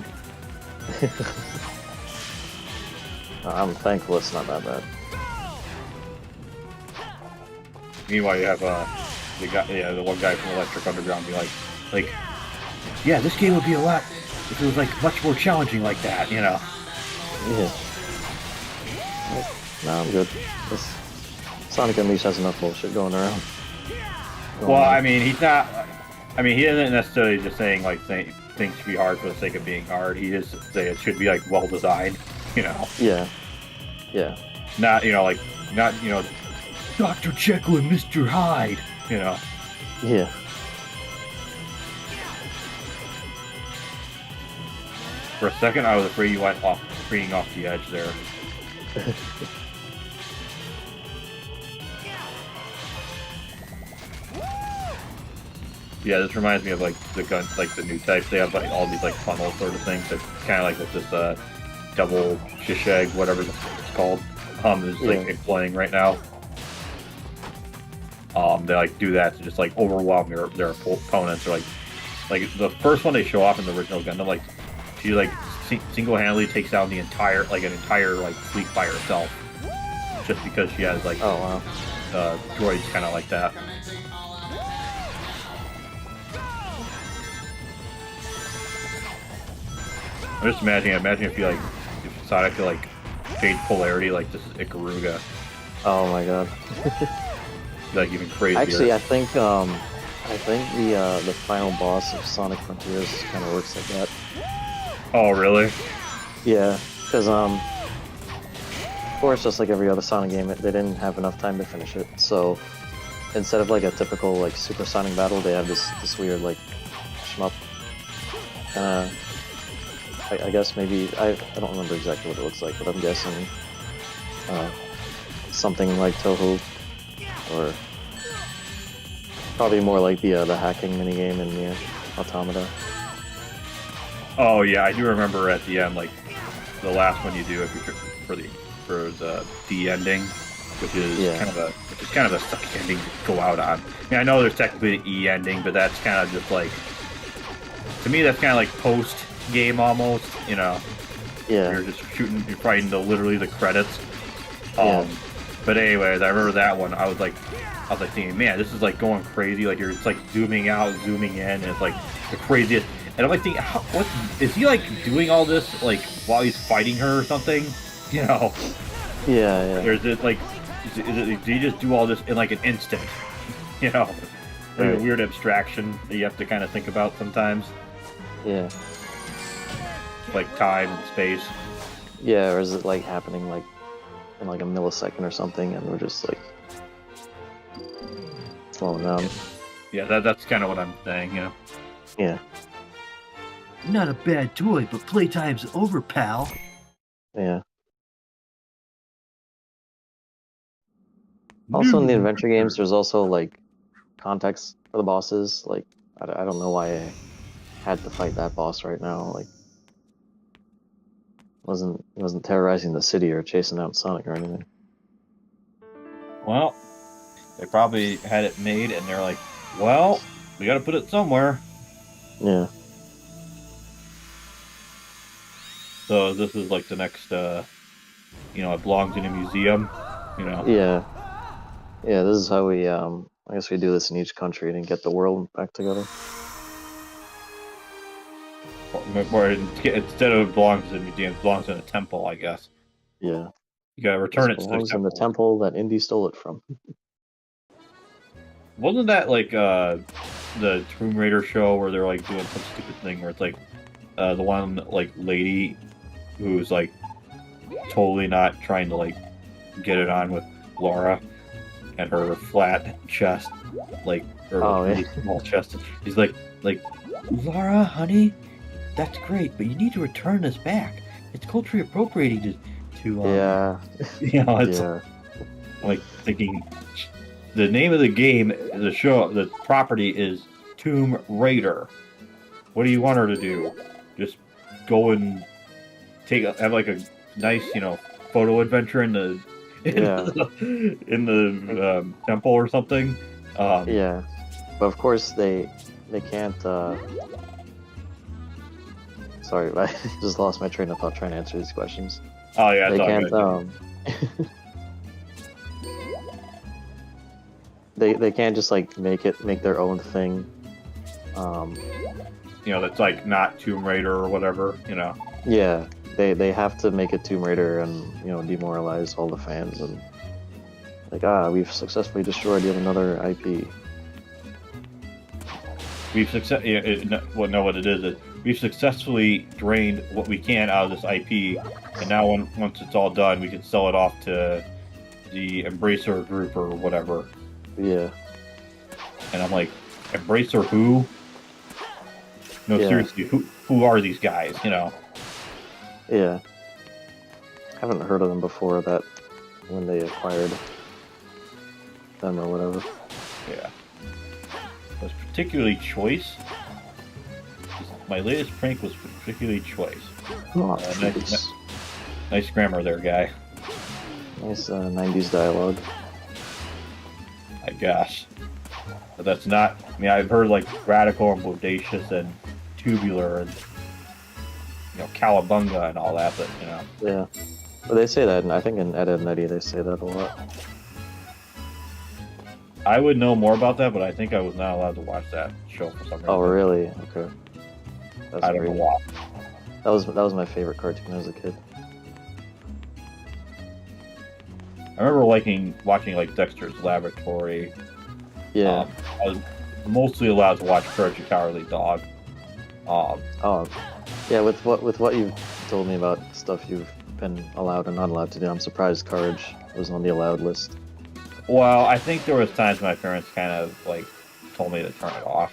I'm thankful it's not that bad. Meanwhile, you have the one guy from Electric Underground be like, yeah, this game would be a lot if it was like much more challenging like that, you know. Yeah. No, I'm good. Sonic Unleashed has enough bullshit going around. Well, I mean, he's not. I mean, he isn't necessarily just saying like things should be hard for the sake of being hard. He just say it should be like well designed, you know. Yeah. Yeah. Not Dr. Jekyll and Mr. Hyde, you know. Yeah. For a second, I was afraid you went freeing off the edge there. Yeah, this reminds me of like the gun, like the new types. They have like all these like funnel sort of things. That's kind of like with this double shishag, whatever it's called. Is like playing right now. They like do that to just like overwhelm their opponents. Or like the first one they show off in the original Gundam, like she like single-handedly takes down an entire like fleet by herself, just because she has like droids kind of like that. I'm just imagine if Sonic could like change polarity like this is Ikaruga. Oh my god. like even crazier. Actually, I think the final boss of Sonic Frontiers kind of works like that. Oh, really? Yeah, because of course, just like every other Sonic game, they didn't have enough time to finish it. So instead of like a typical like Super Sonic battle, they have this weird like shmup. I guess maybe I don't remember exactly what it looks like, but I'm guessing something like Toho, or probably more like the hacking minigame in the Automata. Oh yeah, I do remember at the end, like the last one you do for the D ending, which is kind of a suck ending to go out on. I mean, I know there's technically an E ending, but that's kind of just like, to me, that's kind of like post game almost. You know, you're just shooting, you're fighting literally the credits. But anyways, I remember that one. I was like thinking, man, this is like going crazy. Like it's like zooming out, zooming in, and it's like the craziest. And I'm like thinking, what is he like doing all this like while he's fighting her or something? You know? Yeah. Or is it like, did he just do all this in like an instant? You know, like a weird abstraction that you have to kind of think about sometimes. Yeah. Like time and space. Yeah, or is it like happening like in like a millisecond or something, and we're just like slowing down? Yeah, that's kind of what I'm saying. You know? Yeah. Not a bad toy, but playtime's over, pal. Yeah. Also, in the adventure games, there's also like context for the bosses. Like, I don't know why I had to fight that boss right now. Like, wasn't terrorizing the city or chasing out Sonic or anything. Well, they probably had it made, and they're like, well, we got to put it somewhere. Yeah. So this is like the next, you know, it belongs in a museum, you know. Yeah. Yeah, this is how we, I guess we do this in each country and get the world back together. Or instead of it belongs in a museum, it belongs in a temple, I guess. Yeah. You gotta return it It to belongs in the temple that Indy stole it from. Wasn't that like the Tomb Raider show where they're like doing some stupid thing where it's like the one like lady who's like totally not trying to like get it on with Laura and her flat chest, like or really small chest. He's like Laura, honey, that's great, but you need to return this back. It's culturally appropriating to yeah. you know, it's like thinking the name of the game, the show, the property is Tomb Raider. What do you want her to do? Just go and have like a nice, you know, photo adventure in the temple or something. Yeah, but of course they can't. Sorry, I just lost my train of thought trying to answer these questions. Oh yeah, they can't. They can't just like make their own thing. You know, that's like not Tomb Raider or whatever. You know. Yeah, they have to make it Tomb Raider and, you know, demoralize all the fans and like, we've successfully destroyed yet another IP. What it is we've successfully drained what we can out of this IP, and now once it's all done, we can sell it off to the Embracer group or whatever. Yeah. And I'm like, Embracer who? No, seriously, who are these guys? You know? Yeah. Haven't heard of them before that when they acquired them or whatever. Yeah. Was particularly choice. My latest prank was particularly choice. Oh, nice grammar there, guy. Nice 90s dialogue. I guess. But that's not... I mean, I've heard, like, radical and bodacious and tubular and, you know, cowabunga and all that, but, you know... Yeah. But they say that, and I think in Ed, Edd n Eddy they say that a lot. I would know more about that, but I think I was not allowed to watch that show for some reason. Oh, really? Okay. That's I don't know why. That was my favorite cartoon as a kid. I remember watching like Dexter's Laboratory. Yeah. I was mostly allowed to watch Courage the Cowardly Dog. Oh, yeah. With what you've told me about stuff you've been allowed and not allowed to do, I'm surprised Courage was on the allowed list. Well, I think there was times my parents kind of like told me to turn it off.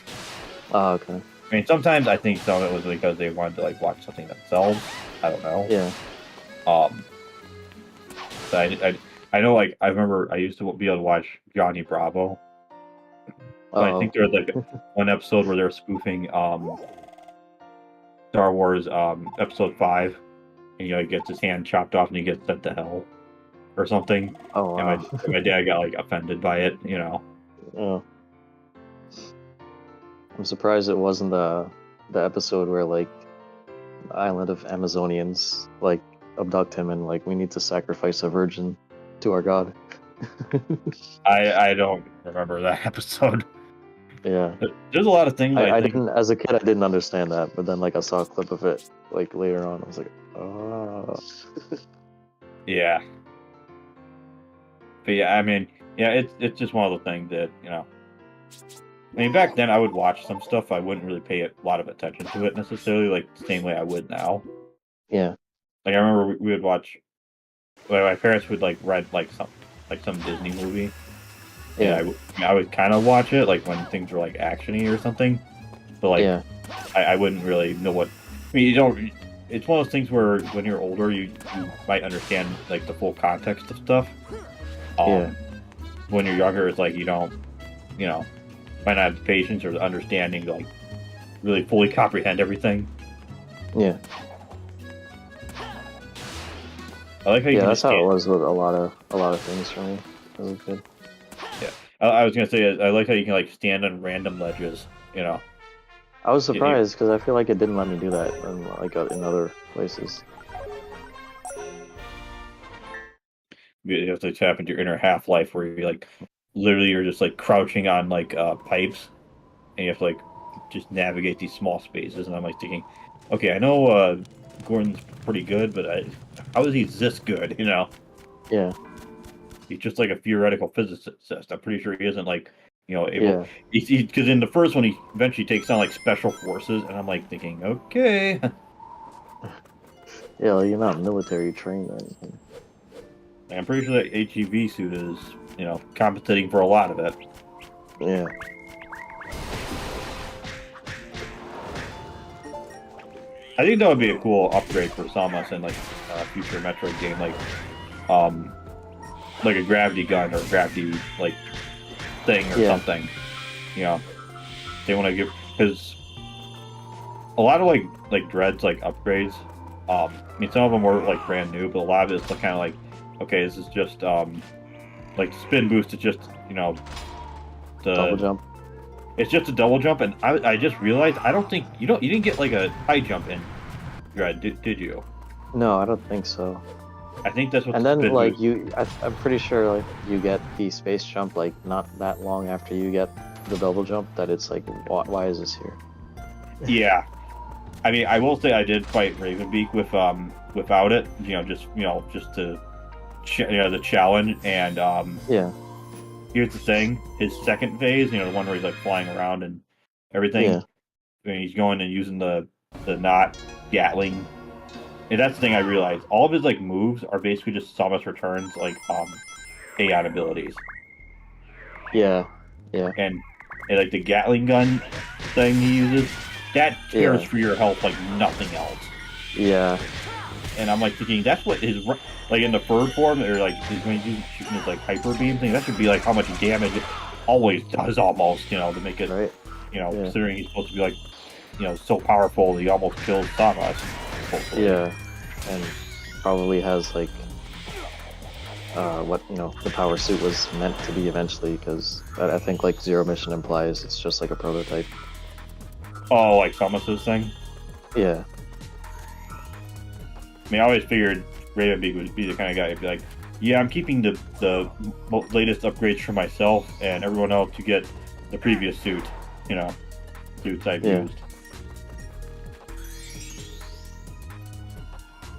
Oh, okay. I mean, sometimes I think some of it was because they wanted to like watch something themselves. I don't know. Yeah. So I know, like, I remember I used to be able to watch Johnny Bravo. But I think there was like one episode where they're spoofing Star Wars episode 5, and he like gets his hand chopped off and he gets sent to hell or something. Oh, wow. And my dad got like offended by it, you know. Oh. I'm surprised it wasn't the episode where like the island of Amazonians like abduct him and like we need to sacrifice a virgin to our god. I don't remember that episode. Yeah. There's a lot of things I didn't, as a kid, I didn't understand that, but then like I saw a clip of it like later on. I was like, oh. Yeah. But yeah, I mean, yeah, it's just one of the things that, you know. I mean, back then I would watch some stuff. I wouldn't really pay a lot of attention to it necessarily, like the same way I would now. Yeah. Like I remember we would watch. Like my parents would like rent like some Disney movie. Yeah. I would kind of watch it like when things were like actiony or something, but like Yeah. I wouldn't really know what. I mean, you don't. It's one of those things where when you're older, you might understand like the full context of stuff. Yeah. When you're younger, it's like you don't, you know, might not have the patience or the understanding to like really fully comprehend everything. Yeah. I like how you. Yeah, that's how it was with a lot of things for me as a kid. Yeah, I was gonna say I like how you can like stand on random ledges. You know. I was surprised because I feel like it didn't let me do that in other places. You have to tap into your inner Half-Life where you like literally you're just like crouching on like pipes, and you have to like just navigate these small spaces. And I'm like thinking, okay, I know Gordon's pretty good, but how is he this good? You know? Yeah. He's just like a theoretical physicist. I'm pretty sure he isn't like, you know, able. Yeah. Because in the first one, he eventually takes on like special forces, and I'm like thinking, okay. Yeah, you're not military trained or anything. I'm pretty sure that HEV suit is, you know, compensating for a lot of it. Yeah. I think that would be a cool upgrade for Samus in like a future Metroid game, like a gravity gun or gravity like thing or something. You know, they want to give because a lot of like Dread's like upgrades. I mean, some of them were like brand new, but a lot of it's kind of like, okay, this is just like spin boost is just, you know, the double jump. It's just a double jump, and I just realized I don't think you didn't get like a high jump in Dread, did you? No, I don't think so. I think that's what. And then like I'm pretty sure like you get the space jump like not that long after you get the double jump. That it's like, why is this here? Yeah, I mean, I will say I did fight Ravenbeak without it. You know, just to the challenge and yeah. Here's the thing: his second phase, you know, the one where he's like flying around and everything. Yeah. And he's going and using the not Gatling. And that's the thing I realized. All of his like moves are basically just Samus Returns like Aeon abilities. Yeah. Yeah. And like the Gatling gun thing he uses, that cares for your health like nothing else. Yeah. And I'm like thinking that's what his like in the third form or like he's going to use shooting his like hyper beam thing. That should be like how much damage it always does almost, you know, to make it you know, considering he's supposed to be like, you know, so powerful that he almost kills Samus. Hopefully. Yeah, and probably has like what, you know, the power suit was meant to be eventually, because I think like Zero Mission implies it's just like a prototype. Oh, like Samus's thing? Yeah. I mean, I always figured Ravenbeak would be the kind of guy who'd be like, yeah, I'm keeping the latest upgrades for myself and everyone else to get the previous suit, you know, suits I've used.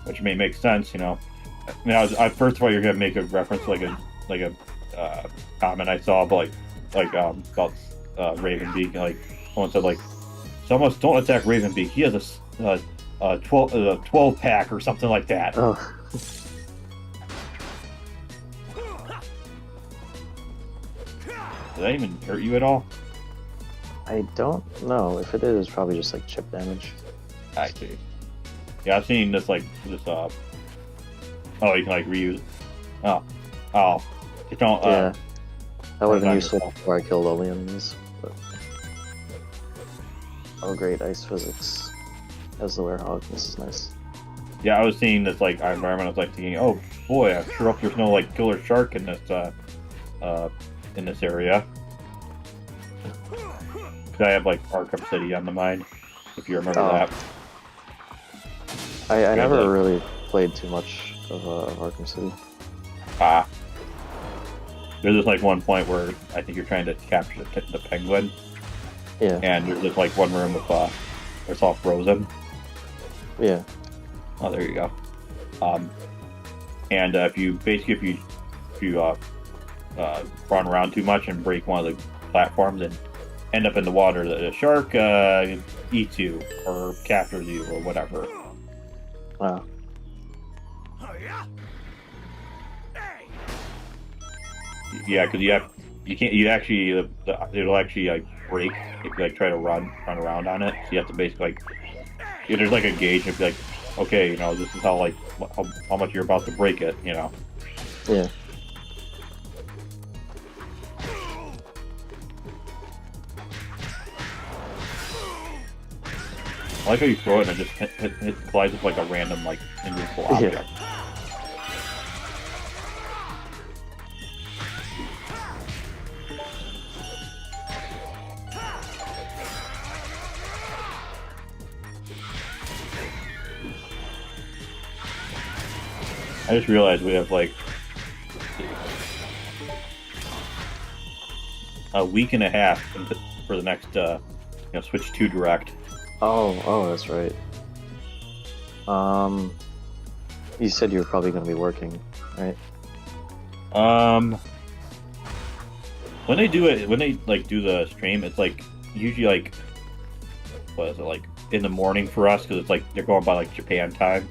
Which may make sense, you know. Now, first of all, you're gonna make a reference to like a comment I saw, but about Ravenbeak. Like someone said, like someone don't attack Ravenbeak. He has a 12 pack or something like that. Oh. Did that even hurt you at all? I don't know. If it is, probably just like chip damage. I see. Yeah, I've seen this oh, you can like reuse. Oh, you don't. Yeah, that would have been useful before I killed all the enemies. But... Oh, great, ice physics as the werehog. This is nice. Yeah, I was seeing this like environment. I was like thinking, oh boy, I sure hope there's no like killer shark in this area. Cause I have like Arkham City on the mind, if you remember that. I never really played too much of Arkham City. There's just like one point where I think you're trying to capture the penguin. Yeah. And there's just like one room with where it's all frozen. Yeah. Oh, there you go. And if you run around too much and break one of the platforms and end up in the water, the shark eats you or captures you or whatever. Wow. Yeah, because it'll actually like break if you like try to run around on it. So you have to basically there's like a gauge and be like, okay, this is how how much you're about to break it, Yeah. I like how you throw it and it just it flies with like a random like invisible object. Yeah. I just realized we have like a week and a half for the next Switch 2 Direct. Oh, that's right. You said you were probably going to be working, right? When they do the stream, it's like usually like what is it, like in the morning for us, because it's like they're going by like Japan time.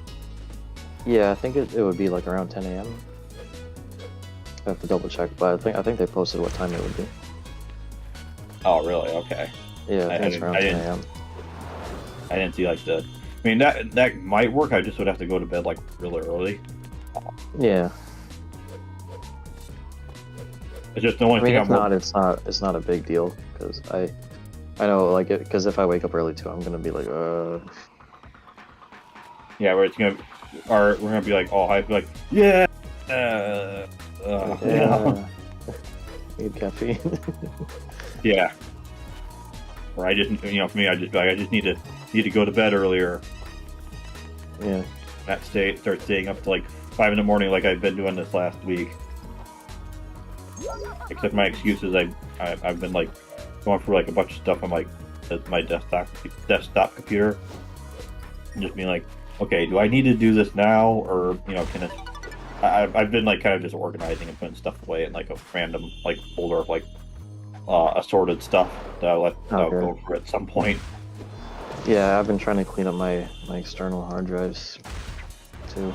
Yeah, I think it would be like around 10 a.m. I have to double check, but I think they posted what time it would be. Oh, really? Okay. Yeah, I think it's around 10 a.m. I didn't see like I mean, that might work. I just would have to go to bed like really early. Yeah. It's just the only thing. It's not a big deal, because I know, like, because if I wake up early too, I'm gonna be like, Yeah, we're gonna be like all hyped, like, yeah. Need caffeine. Yeah. Or I just, for me, I just need to go to bed earlier. Yeah. Start staying up to like 5 in the morning, like I've been doing this last week. Except my excuse is I've been like going through like a bunch of stuff on my desktop computer, and just being like, okay, do I need to do this now, or can it? I've been like kind of just organizing and putting stuff away in like a random like folder of like assorted stuff that I'll go for at some point. Yeah, I've been trying to clean up my external hard drives too.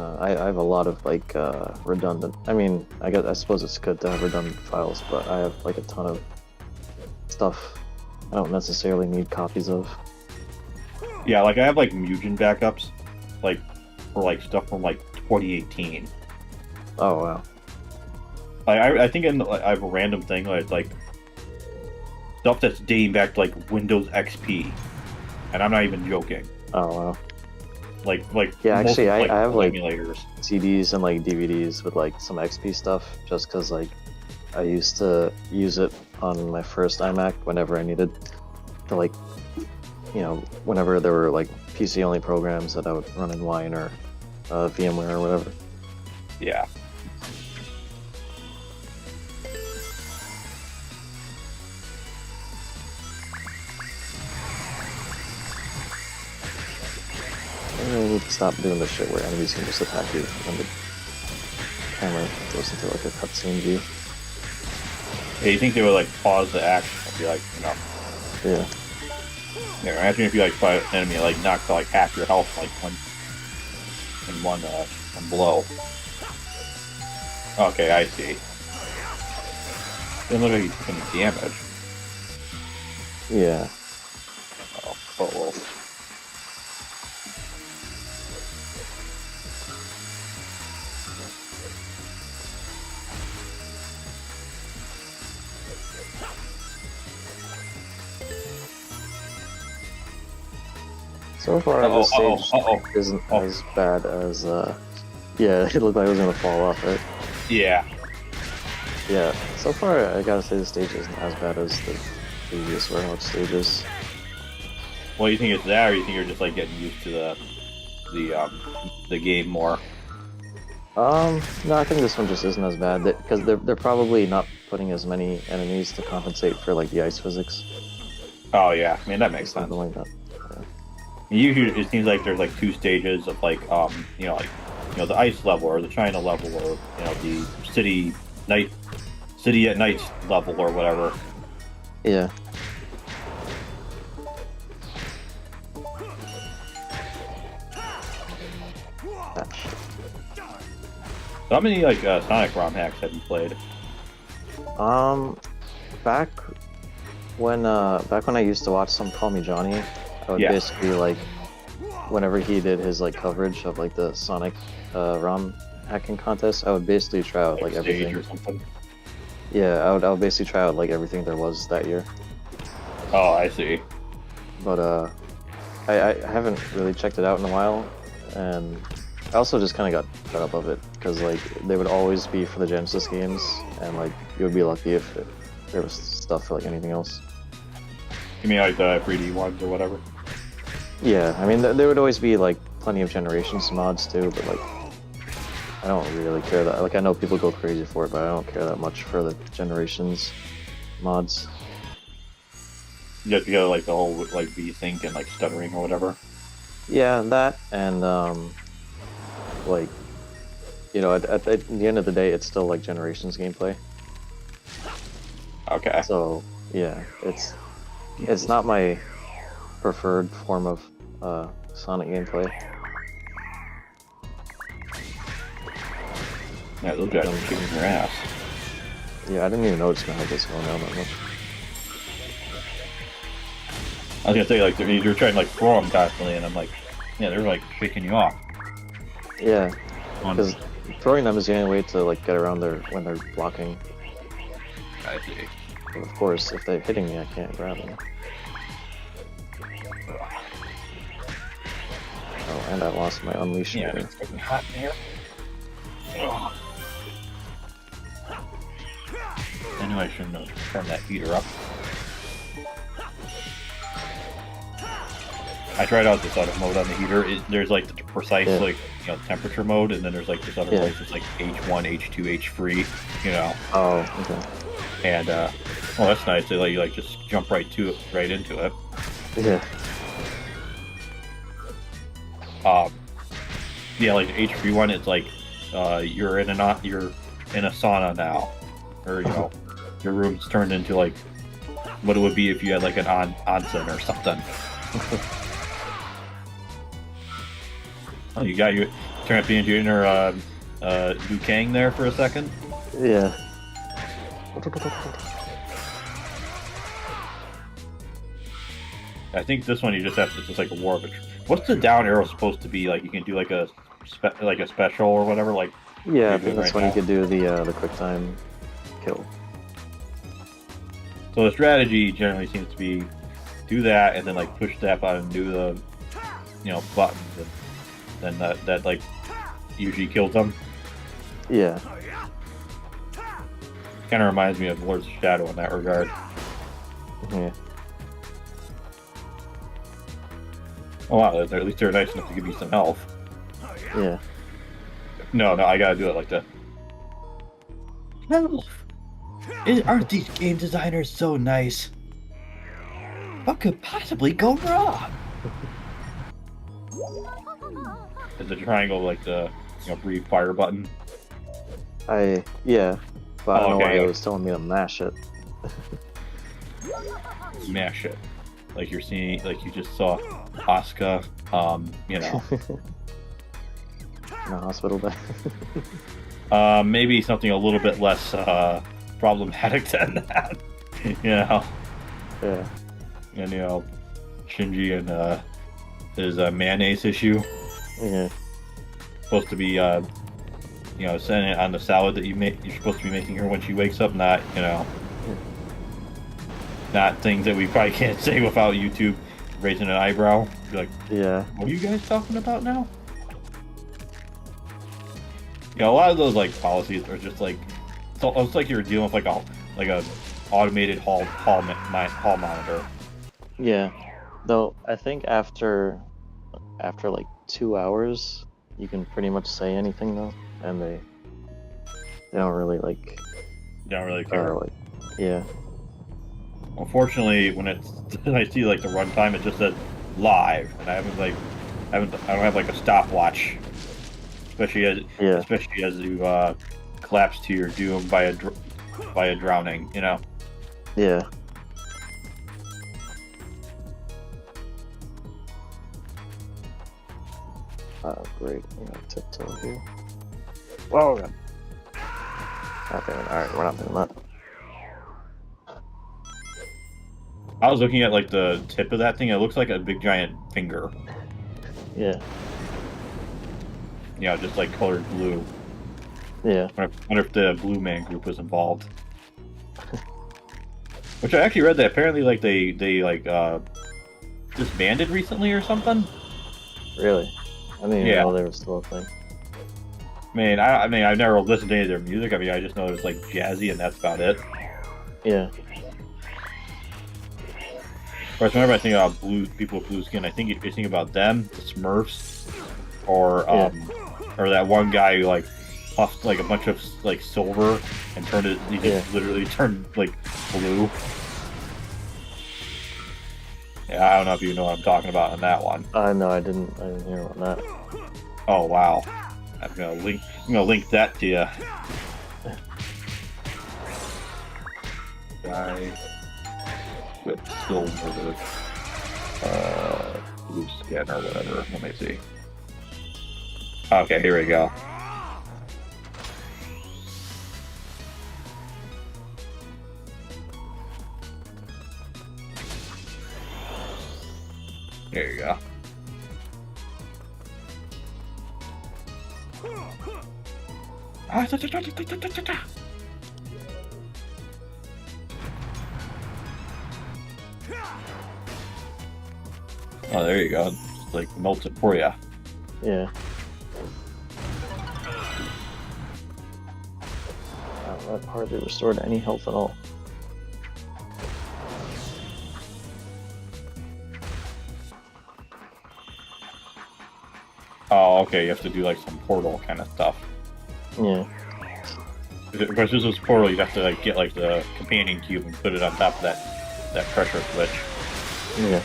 I have a lot of like redundant. I mean, I suppose it's good to have redundant files, but I have like a ton of stuff I don't necessarily need copies of. Yeah, like I have like Mugen backups, like for like stuff from like 2018. Oh wow. I think I have a random thing like stuff that's dating back to like Windows XP, and I'm not even joking. Oh wow. Like yeah, actually, I have like emulators, CDs and like DVDs with like some XP stuff, just because like I used to use it on my first iMac whenever I needed to like, whenever there were like PC only programs that I would run in Wine or VMware or whatever. Yeah. Maybe I need to stop doing this shit where enemies can just attack you and the camera goes into like a cutscene view. Yeah, you think they would like pause the action and be like, you know? Yeah. Yeah, imagine if you like fight an enemy like knock to like half your health like one blow. Okay, I see. Doesn't look like he's taking any damage. Yeah. Oh well. So far, this stage isn't as bad as, yeah, it looked like it was gonna fall off, right? Yeah. Yeah, so far, I gotta say the stage isn't as bad as the previous warehouse stages. Well, you think it's that, or you think you're just like getting used to the game more? No, I think this one just isn't as bad, because they're probably not putting as many enemies to compensate for, like, the ice physics. Oh, yeah. I mean, that makes sense. Like that. Usually, it seems like there's like two stages of like the ice level or the China level or the city at night level or whatever. Yeah. So how many like Sonic ROM hacks have you played? Back when I used to watch Some Call Me Johnny, I would basically like, whenever he did his like coverage of like the Sonic ROM hacking contest, I would basically try out like everything. Or something? Yeah, I would basically try out like everything there was that year. Oh, I see. But I haven't really checked it out in a while, and I also just kind of got fed up of it because like they would always be for the Genesis games, and like you would be lucky if there was stuff for like anything else. You mean like the 3D ones or whatever? Yeah, I mean there would always be like plenty of Generations mods too, but like I don't really care that. Like I know people go crazy for it, but I don't care that much for the Generations mods. You have to go like the whole like VSync and like stuttering or whatever. Yeah, that and like at the end of the day, it's still like Generations gameplay. Okay. So yeah, it's not my preferred form of Sonic gameplay. Yeah, those guys are kicking your ass. Yeah, I didn't even notice my head was going down that much. I was gonna say like you're trying to like throw them constantly, and I'm like, yeah, they're like picking you off. Yeah, because throwing them is the only way to like get around when they're blocking. I see. But of course, if they're hitting me, I can't grab them. Oh, and I lost my unleash. Yeah, it's getting hot in here. Oh. I knew I shouldn't have turned that heater up. I tried out this other mode on the heater. There's like the precise temperature mode, and then there's like this other place that's like H1, H2, H3, Oh, okay. And well, that's nice. They let you like just jump right into it. Yeah. Yeah, like the H3 one, it's like you're in a sauna now, or your room's turned into like what it would be if you had like an onsen or something. Oh, you got your turn up the into inner Liu Kang there for a second. Yeah. I think this one you just have to, it's just like a war of it. What's the down arrow supposed to be like? You can do like a special or whatever. Like yeah, I think that's when you could do the quick time kill. So the strategy generally seems to be do that and then like push that button and do the buttons, and then that like usually kills them. Yeah. Kind of reminds me of Lord's Shadow in that regard. Yeah. Oh wow, at least they're nice enough to give you some health. Yeah. No, I gotta do it like that. Health? Aren't these game designers so nice? What could possibly go wrong? Is the triangle like the breathe fire button? Yeah, but I don't know why it was telling me to mash it. Mash it, like you're seeing, like you just saw Asuka, in a hospital bed. Maybe something a little bit less problematic than that. Yeah. And Shinji and his mayonnaise issue. Yeah. Supposed to be sending it on the salad that you're supposed to be making her when she wakes up, not not things that we probably can't say without YouTube raising an eyebrow. Be like, yeah, what are you guys talking about now? A lot of those like policies are just like, it's like you're dealing with a automated hall monitor. Yeah, though I think after like 2 hours, you can pretty much say anything though, and they don't really care. Yeah. Unfortunately, when I see like the runtime, it just says live, and I don't have like a stopwatch, especially as you collapse to your doom by a drowning, Yeah. Oh, great. Tiptoe here. Whoa! Okay, alright, we're not doing that. I was looking at like the tip of that thing. It looks like a big giant finger. Yeah. Just like colored blue. Yeah. I wonder if the Blue Man Group was involved. Which I actually read that apparently like they disbanded recently or something. Really? I didn't even know they were still a thing. I mean, I've never listened to any of their music. I mean, I just know it was like jazzy, and that's about it. Yeah. Of course, whenever I think about people with blue skin, I think you think about them, the Smurfs, or that one guy who like puffed like a bunch of like silver and turned it. He just literally turned like blue. Yeah, I don't know if you know what I'm talking about on that one. No, I didn't hear about that. Oh wow. I'm gonna link that to you. Guy with silver blue skin or whatever. Let me see. Okay, here we go. There you go. Oh, there you go. Just like melts it for you. Yeah. That hardly restored any health at all. Oh, okay. You have to do like some portal kind of stuff. Yeah. Because this was portal, you have to like get like the companion cube and put it on top of that pressure switch. Yeah.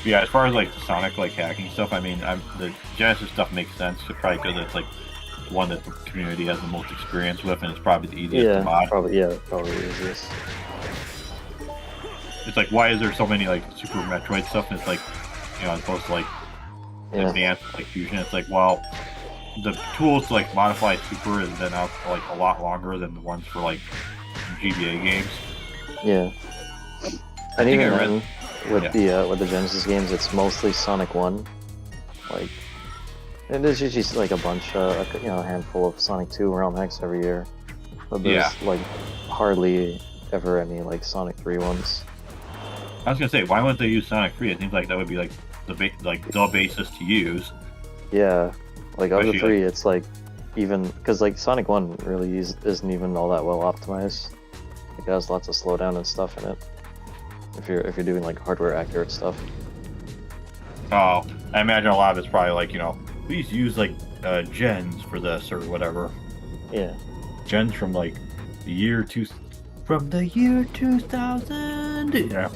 Yeah, as far as like the Sonic like hacking stuff, I mean, the Genesis stuff makes sense, probably because it's like one that the community has the most experience with, and it's probably the easiest to mod. Probably the easiest. It's like, why is there so many like Super Metroid stuff? And it's like, as opposed to like advanced like fusion. It's like, well, the tools to like modify Super has been out for like a lot longer than the ones for like GBA games. Yeah. And even then, with the Genesis games, it's mostly Sonic 1. Like, it is usually like a bunch, a handful of Sonic 2 Realm Hacks every year. But there's like hardly ever any like Sonic 3 ones. I was gonna say, why wouldn't they use Sonic 3? It seems like that would be like the basis to use. Yeah, like of the three, it's like even because like Sonic 1 really isn't even all that well optimized. It has lots of slowdown and stuff in it. If you're doing like hardware accurate stuff. Oh, I imagine a lot of it's probably like please use like gens for this or whatever. Yeah. Gens from like the year from the year 2000. Yeah.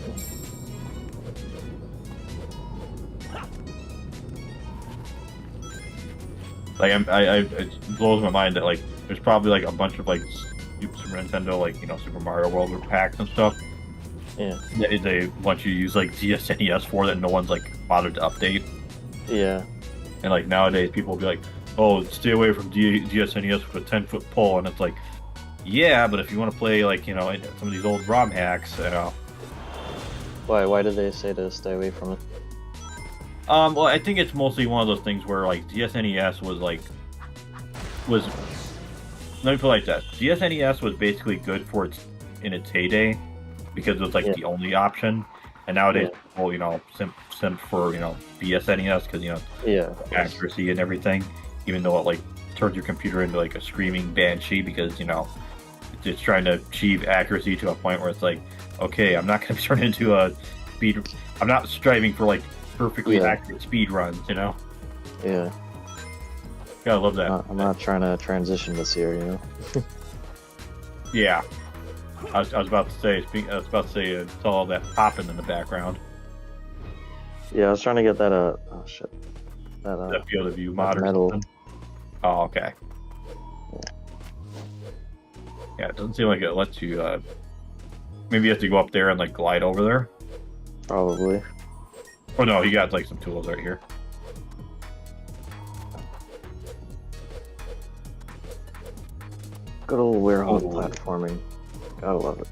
Like it blows my mind that like there's probably like a bunch of like Super Nintendo like Super Mario World packs and stuff. Yeah. They want you to use like DSNES for that no one's like bothered to update. Yeah. And like nowadays people will be like, oh, stay away from DSNES with a 10-foot pole, and it's like, yeah, but if you want to play like some of these old ROM hacks, Why did they say to stay away from it? Well, I think it's mostly one of those things where like DSNES was let me put it like that. DSNES was basically good in its heyday because it was like the only option, and nowadays people simp for BSNES because accuracy and everything, even though it like turns your computer into like a screaming banshee because it's trying to achieve accuracy to a point where it's like, okay, I'm not going to turn into a speed. I'm not striving for like perfectly accurate speed runs, Yeah. Gotta love that. I'm not trying to transition this year, Yeah. I was about to say, it's all that popping in the background. Yeah, I was trying to get that, oh shit. That field of view mod or metal. something. Oh, okay. Yeah, it doesn't seem like it lets you, maybe you have to go up there and like glide over there. Probably. Oh no, he got like some tools right here. Good old warehouse platforming. Gotta love it.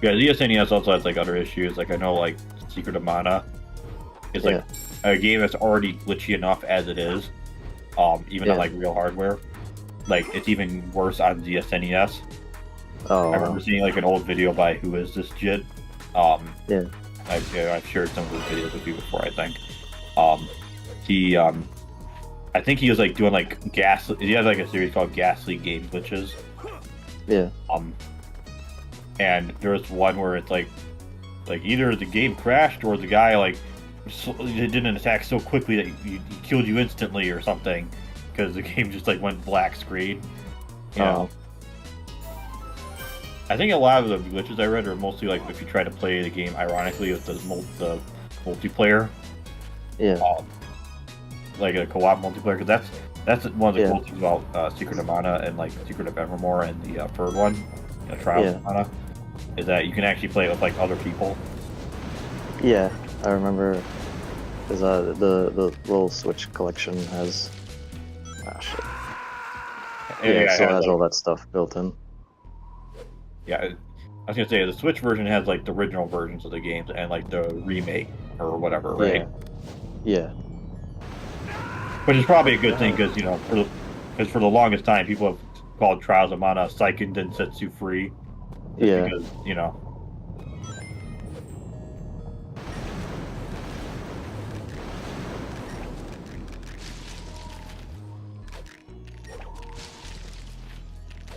Yeah, DSNES also has like other issues. Like I know like Secret of Mana is like a game that's already glitchy enough as it is. Even on like real hardware. Like it's even worse on DSNES. Oh. I remember seeing like an old video by Who Is This Jit? I've shared some of his videos with you before, I think. I think he was like doing like he has like a series called Ghastly Game Glitches. Yeah. And there's one where it's like either the game crashed or the guy like did an attack so quickly that he killed you instantly or something because the game just like went black screen. You know? I think a lot of the glitches I read are mostly like if you try to play the game ironically with the multiplayer. Yeah. Like a co-op multiplayer, because that's one of the cool things about Secret of Mana and like Secret of Evermore and the third one, Trials of Mana, is that you can actually play it with like other people. Yeah, I remember because the little Switch collection has shit. It still has like, all that stuff built in. Yeah, I was gonna say the Switch version has like the original versions of the games and like the remake or whatever, right? Yeah. Which is probably a good thing because for the longest time people have called Trials of Mana Seiken Densetsu free. Yeah. Because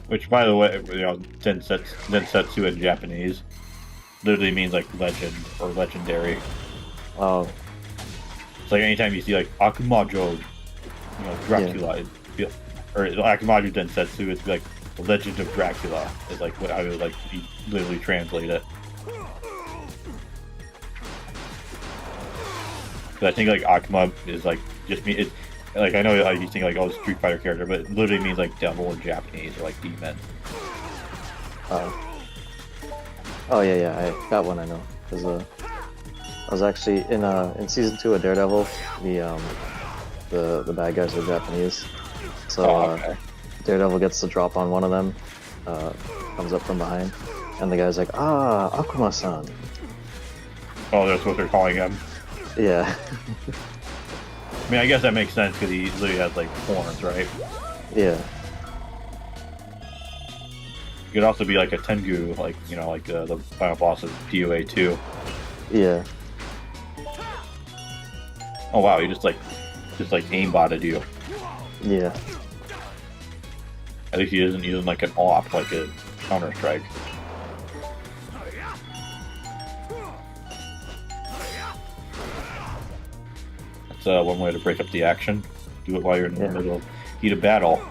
Which, by the way, Densetsu in Japanese literally means like legend or legendary. Oh. It's like anytime you see like Akumajo, Dracula, or Akumajo Densetsu, it's like the Legend of Dracula is like what I would like literally translate it. But I think like Akuma is like just me. It's like I know you think like Street Fighter character, but it literally means like devil in Japanese or like demon. Oh yeah, that one I know because I was actually in season 2 of Daredevil. The bad guys are Japanese, so Daredevil gets the drop on one of them, comes up from behind, and the guy's like, Akuma-san. Oh, that's what they're calling him. Yeah. I mean, I guess that makes sense because he literally has like horns, right? Yeah. He could also be like a Tengu, like the final boss of PoA 2. Yeah. Oh wow, he just aimbotted you. Yeah. At least he isn't using like an AWP, like a Counter-Strike. That's one way to break up the action. Do it while you're in the middle of heat of battle.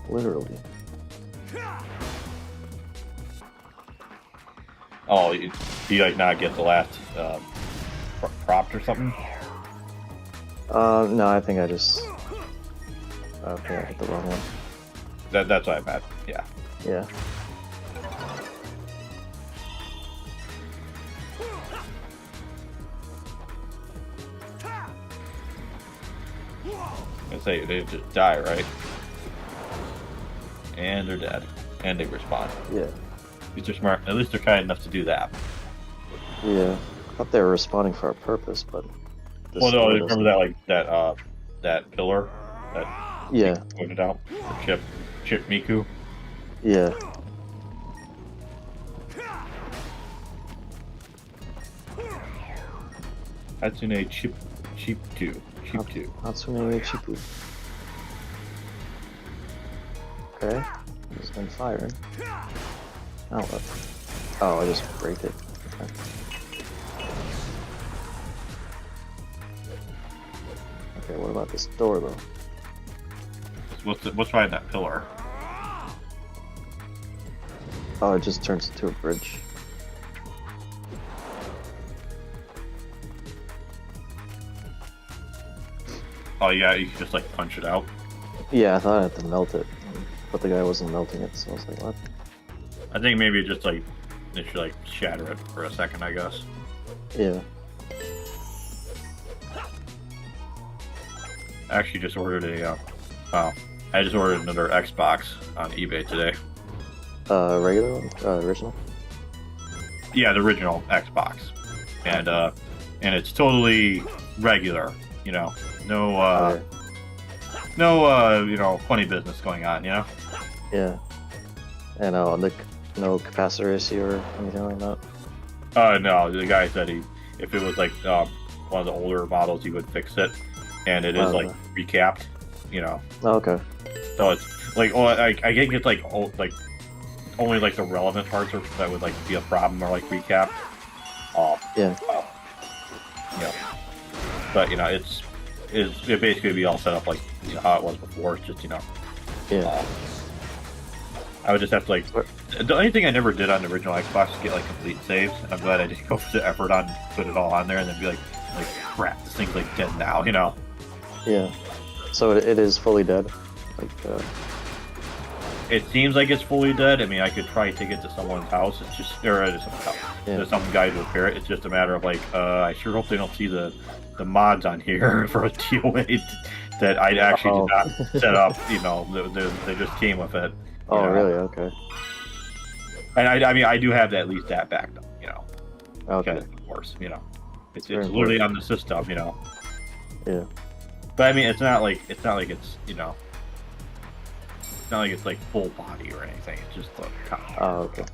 Literally. Oh, do you like not get the last prompt or something? No, I think I just. Okay, I hit the wrong one. That's what I meant. Yeah. Yeah. I say they just die, right? And they're dead, and they respawn. Yeah. At least they're smart. At least they're kind enough to do that. Yeah. I thought they were responding for a purpose, but. Well, no, remember that that pillar that pointed out for Chip Miku. Yeah. Hatsune Chip 2. Hatsune Chipu. Okay. Just been firing. Oh, what? Oh, I just break it. Okay. Okay, what about this door though? What's behind that pillar? Oh, it just turns into a bridge. Oh yeah, you can just like punch it out. Yeah, I thought I had to melt it, but the guy wasn't melting it, so I was like, what? I think maybe just like they should like shatter it for a second, I guess. Yeah. I actually just ordered a wow. I just ordered another Xbox on eBay today. Regular one? Original? Yeah, the original Xbox. And it's totally regular, you know. No you know, funny business going on, you know? Yeah. And no capacitor issue or anything like that? No, the guy said if it was like one of the older models, he would fix it. And it is like recapped, you know. Oh, okay. So it's like, I think it's like only like the relevant parts that would like be a problem or like recapped. Yeah. Yeah. But you know, it basically be all set up like you know, how it was before. It's just you know. Yeah. I would just have to like. The only thing I never did on the original Xbox is get like complete saves, and I'm glad I didn't go for the effort on put it all on there and then be like crap, this thing's like dead now, you know. Yeah. So it is fully dead. Like. It seems like it's fully dead. I mean, I could try to take it to someone's house. It's just there's some guy to repair it. It's just a matter of like, I sure hope they don't see the mods on here for a TOA that I actually did not set up. You know, they just came with it. Oh, really? Okay. And I mean, I do have at least that backed up. You know. Okay. Of course, you know, it's important. literally on the system. You know. Yeah. But I mean, it's not like it's you know. It's not like it's like full body or anything. It's just the top. Oh, okay.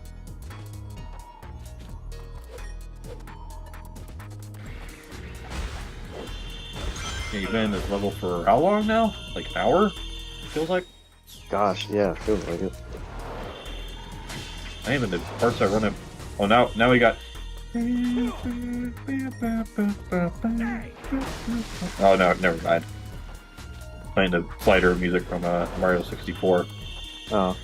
Yeah, you've been in this level for how long now? Like an hour? It feels like. Gosh, yeah, it feels like it. Not even the parts I run in. Oh, now we got. Oh no, never mind. Playing the fighter music from Mario 64. Oh.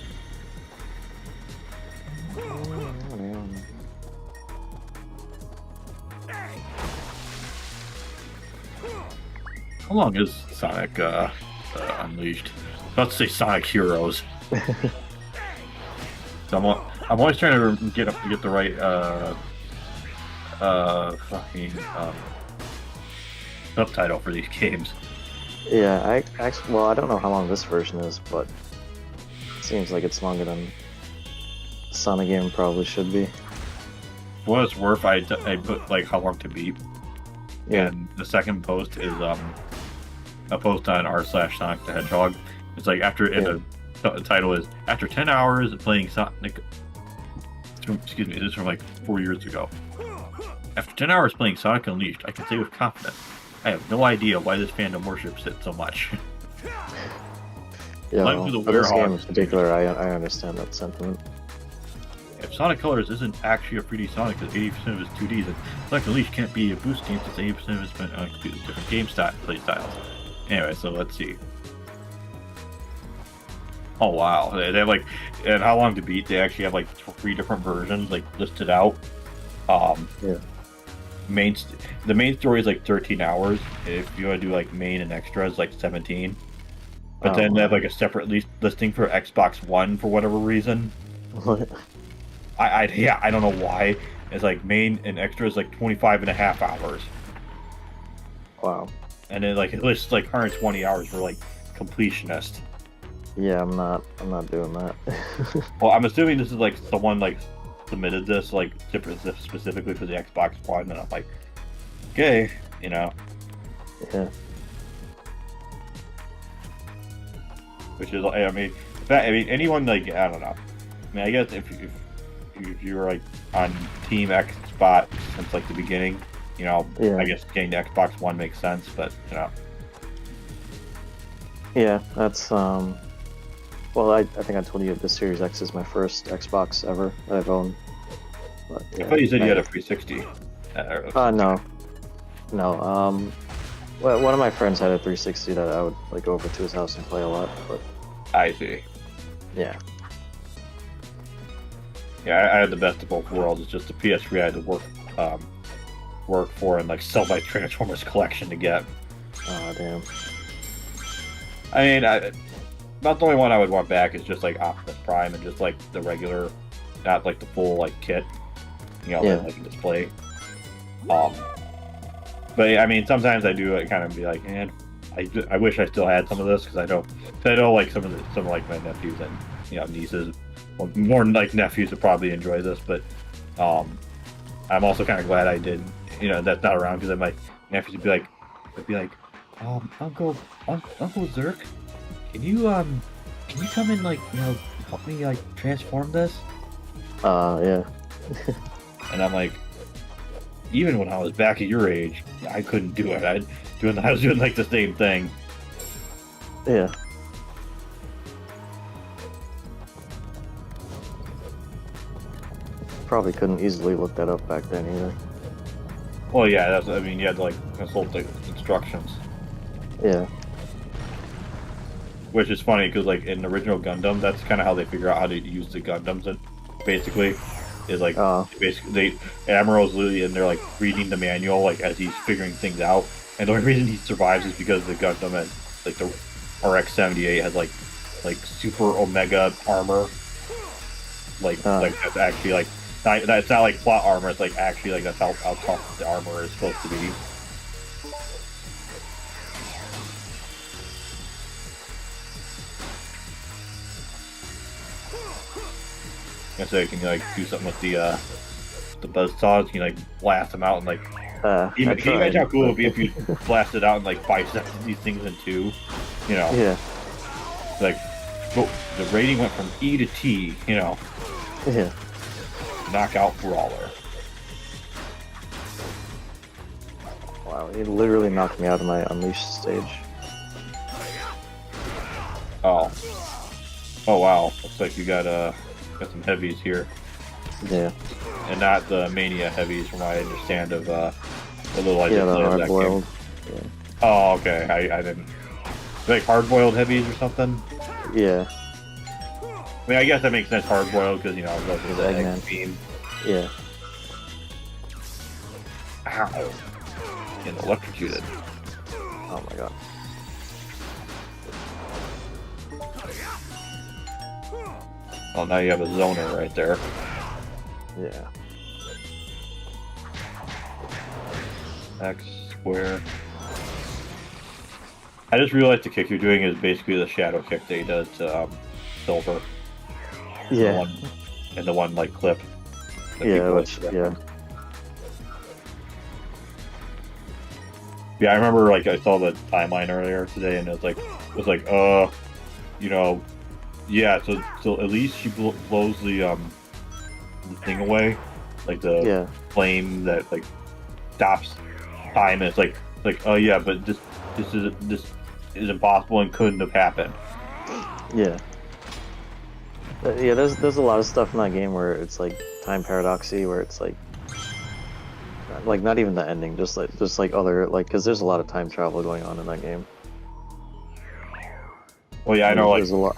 How long is Sonic Unleashed? I was about to say Sonic Heroes. So I'm always trying to get the right fucking subtitle for these games. Yeah, I don't know how long this version is, but it seems like it's longer than the Sonic game probably should be. For what it's worth, I put like how long to beat. Yeah. And the second post is a post on r/Sonic the Hedgehog. It's like the title is after 10 hours of playing Sonic. Excuse me, this is from like 4 years ago. After 10 hours playing Sonic Unleashed, I can say with confidence, I have no idea why this fandom worships it so much. Yeah, well, for this game in particular, I understand that sentiment. It's Sonic Colors isn't actually a 3D Sonic, because 80% of it's 2D. And Sonic Unleashed can't be a boost game since 80% of it's been different game play styles. Anyway, so let's see. Oh wow, they have like, and how long to beat? They actually have like 3 different versions like listed out. Yeah. The main story is like 13 hours. If you want to do like main and extras, like 17. But then they have like a separate listing for Xbox One for whatever reason. What? I don't know why. It's like main and extras like 25.5 hours. Wow. And then like it lists like 120 hours for like completionist. Yeah, I'm not doing that. Well, I'm assuming this is like someone like submitted this like specifically for the Xbox One, and I'm like, okay, you know. Yeah. Which is, I mean, anyone like, I don't know. I mean, I guess if you were like on Team Xbox since like the beginning, you know, yeah. I guess getting the Xbox One makes sense, but you know. Yeah, that's well, I think I told you the Series X is my first Xbox ever that I've owned. But, I thought you said you had a 360. No. Well, one of my friends had a 360 that I would like go over to his house and play a lot. But I see. Yeah. Yeah, I had the best of both worlds. It's just the PS3 I had to work for and like sell my Transformers collection to get. Oh damn. I mean, not the only one I would want back is just like Optimus Prime and just like the regular, not like the full like kit, you know, yeah. like display. But I mean, sometimes I do like, kind of be like, man, I wish I still had some of this because I know like some of like my nephews and you know nieces, well, more like nephews would probably enjoy this, but I'm also kind of glad I did. You know, that's not around because then my nephews would be like, Uncle Zerk, can you come and like you know help me like transform this? Yeah. And I'm like, even when I was back at your age, I couldn't do it. I was doing like the same thing. Yeah. Probably couldn't easily look that up back then either. Well, yeah, I mean, you had to like consult the instructions. Yeah. Which is funny because like in the original Gundam, that's kind of how they figure out how to use the Gundams. And basically, is like basically Amuro's literally in there like reading the manual like as he's figuring things out. And the only reason he survives is because the Gundam has like the RX-78 has like super Omega armor. Like that's actually like it's not like plot armor. It's like actually like that's how tough the armor is supposed to be. And so you can like do something with the buzzsaws. You can like blast them out and like. Can you imagine how cool it would be if you blasted out and like bisected these things in two? You know. Yeah. Like, the rating went from E to T. You know. Yeah. Knockout brawler. Wow, he literally knocked me out of my Unleashed stage. Oh. Oh wow. Looks like you got some heavies here. Yeah. And not the Mania heavies, from what I understand of the little I the did that hard-boiled. Yeah. Oh, okay. I didn't. Like hard-boiled heavies or something. Yeah. I mean, I guess that makes sense. Hard-boiled because you know it goes with the egg beam. Yeah. Ow. Getting electrocuted. Oh my god. Oh, now you have a zoner right there. Yeah. X square. I just realized the kick you're doing is basically the shadow kick that he does to Silver. Yeah. And the one like clip. Yeah, yeah. Yeah, I remember like I saw the timeline earlier today, and it was like, you know, yeah. So at least she blows the thing away, like the flame that like stops time. And it's like oh yeah, but this is impossible and couldn't have happened. Yeah. Yeah, there's a lot of stuff in that game where it's like time paradoxy, where it's like not even the ending, just like other like because there's a lot of time travel going on in that game. Well, yeah, I know, like there's a lot.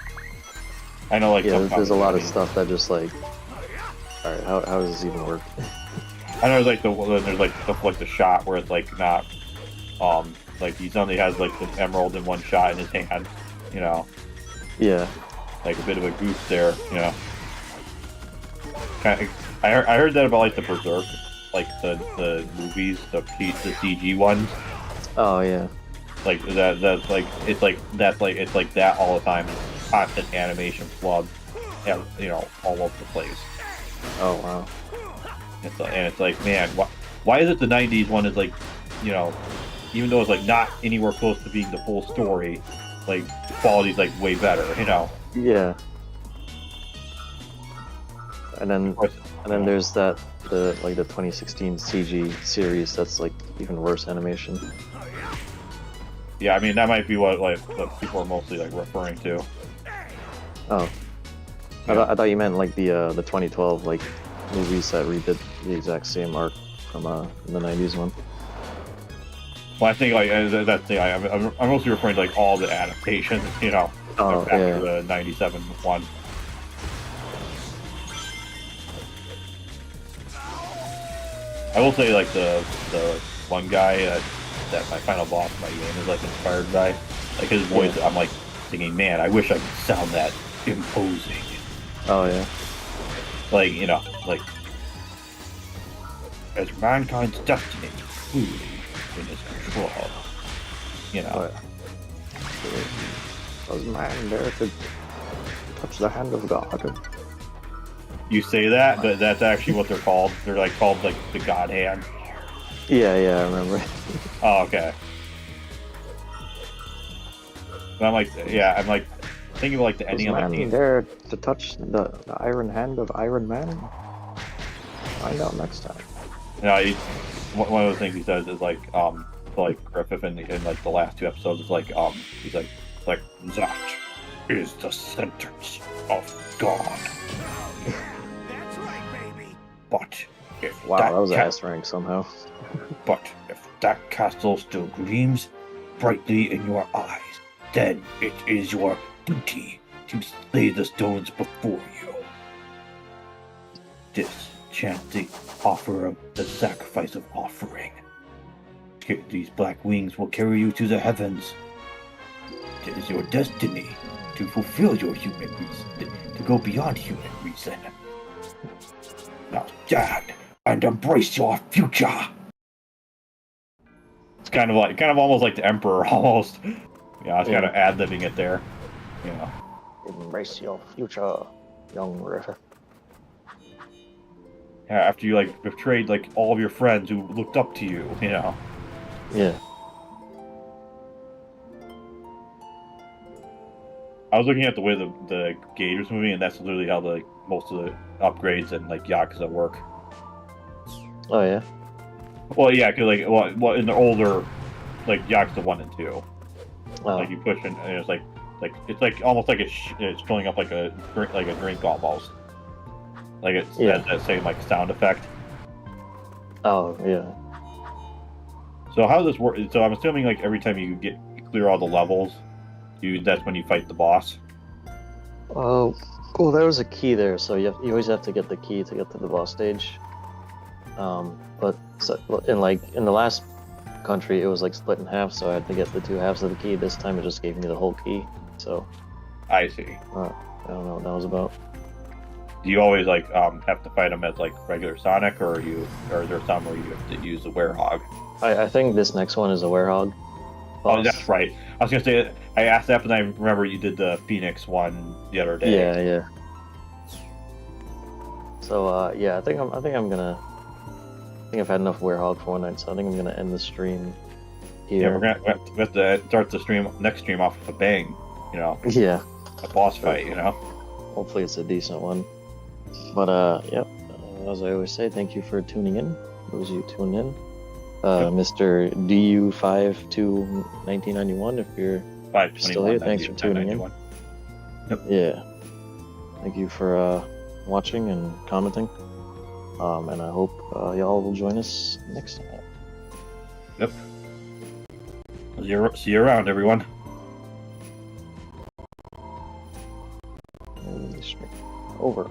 I know, like there's a lot of stuff that just like, all right, how does this even work? I know, like there's like stuff like the shot where it's like not, like he suddenly has like the emerald in one shot in his hand, you know. Yeah. Like a bit of a goof there, you know. I heard that about like the Berserk, like the movies, the CG ones. Oh yeah. Like that's like it's like that all the time, constant animation flood, you know, all over the place. Oh wow. It's like, man, why is it the '90s one is like, you know, even though it's like not anywhere close to being the full story, like the quality's like way better, you know. Yeah. And then there's the 2016 CG series that's like even worse animation. Yeah, I mean that might be what people are mostly like referring to. Oh. Yeah. I thought you meant like the 2012 like movies that redid the exact same arc from the 90s one. Well, I think like that's the I'm mostly referring to like all the adaptations, you know, after the '97 one. I will say like the one guy that my final boss in my game is like inspired by, like his voice. Yeah. I'm like thinking, man, I wish I could sound that imposing. Oh yeah. Like, you know, like as mankind's destiny truly in his control. You know. Was man there to touch the hand of God? You say that, but that's actually what they're called. They're like called like the God Hand. Yeah, I remember. Oh, okay. But I'm like thinking of like the ending of my game. There to touch the iron hand of Iron Man. Find out next time. You know, one of the things he says is like Griffith in like the last two episodes is like he's like that is the sentence of God. That's right, baby. But if that was ass rank somehow. But if that castle still gleams brightly in your eyes, then it is your duty to slay the stones before you. This chants the offer of the sacrifice of offering. These black wings will carry you to the heavens. It is your destiny to fulfill your human reason, to go beyond human reason. Now stand and embrace your future. It's kind of almost like the Emperor, almost. Yeah, I was kind of ad-libbing it there. You know. Embrace your future, young Ritter. Yeah, after you like betrayed like all of your friends who looked up to you, you know. Yeah. I was looking at the way the gauge was moving, and that's literally how most of the upgrades and like Yakuza work. Oh yeah. Well, yeah, cause like in the older, like Yakuza 1 and 2, like you push and it's like it's like almost like it's filling up like a drink almost. Like it's that same like sound effect. Oh yeah. So how does this work? So I'm assuming like every time you clear all the levels, that's when you fight the boss. Oh, cool. There was a key there, so you always have to get the key to get to the boss stage. But in the last country, it was like split in half, so I had to get the two halves of the key. This time, it just gave me the whole key. So. I see. I don't know what that was about. Do you always like have to fight them as like regular Sonic, or is there some where you have to use the werehog? I think this next one is a werehog. Oh, that's right. I was gonna say I asked that, but I remember you did the Phoenix one the other day. Yeah. So I think I've had enough werehog for one night, so I think I'm gonna end the stream here. Yeah, we have to start the next stream off with a bang, you know. Yeah. A boss fight, you know. Hopefully it's a decent one. But as I always say, thank you for tuning in. Those of you tuning in. Mr. DU521991, if you're still here, thanks for tuning in. Yep. Yeah. Thank you for watching and commenting. And I hope y'all will join us next time. Yep. See you around, everyone. Over.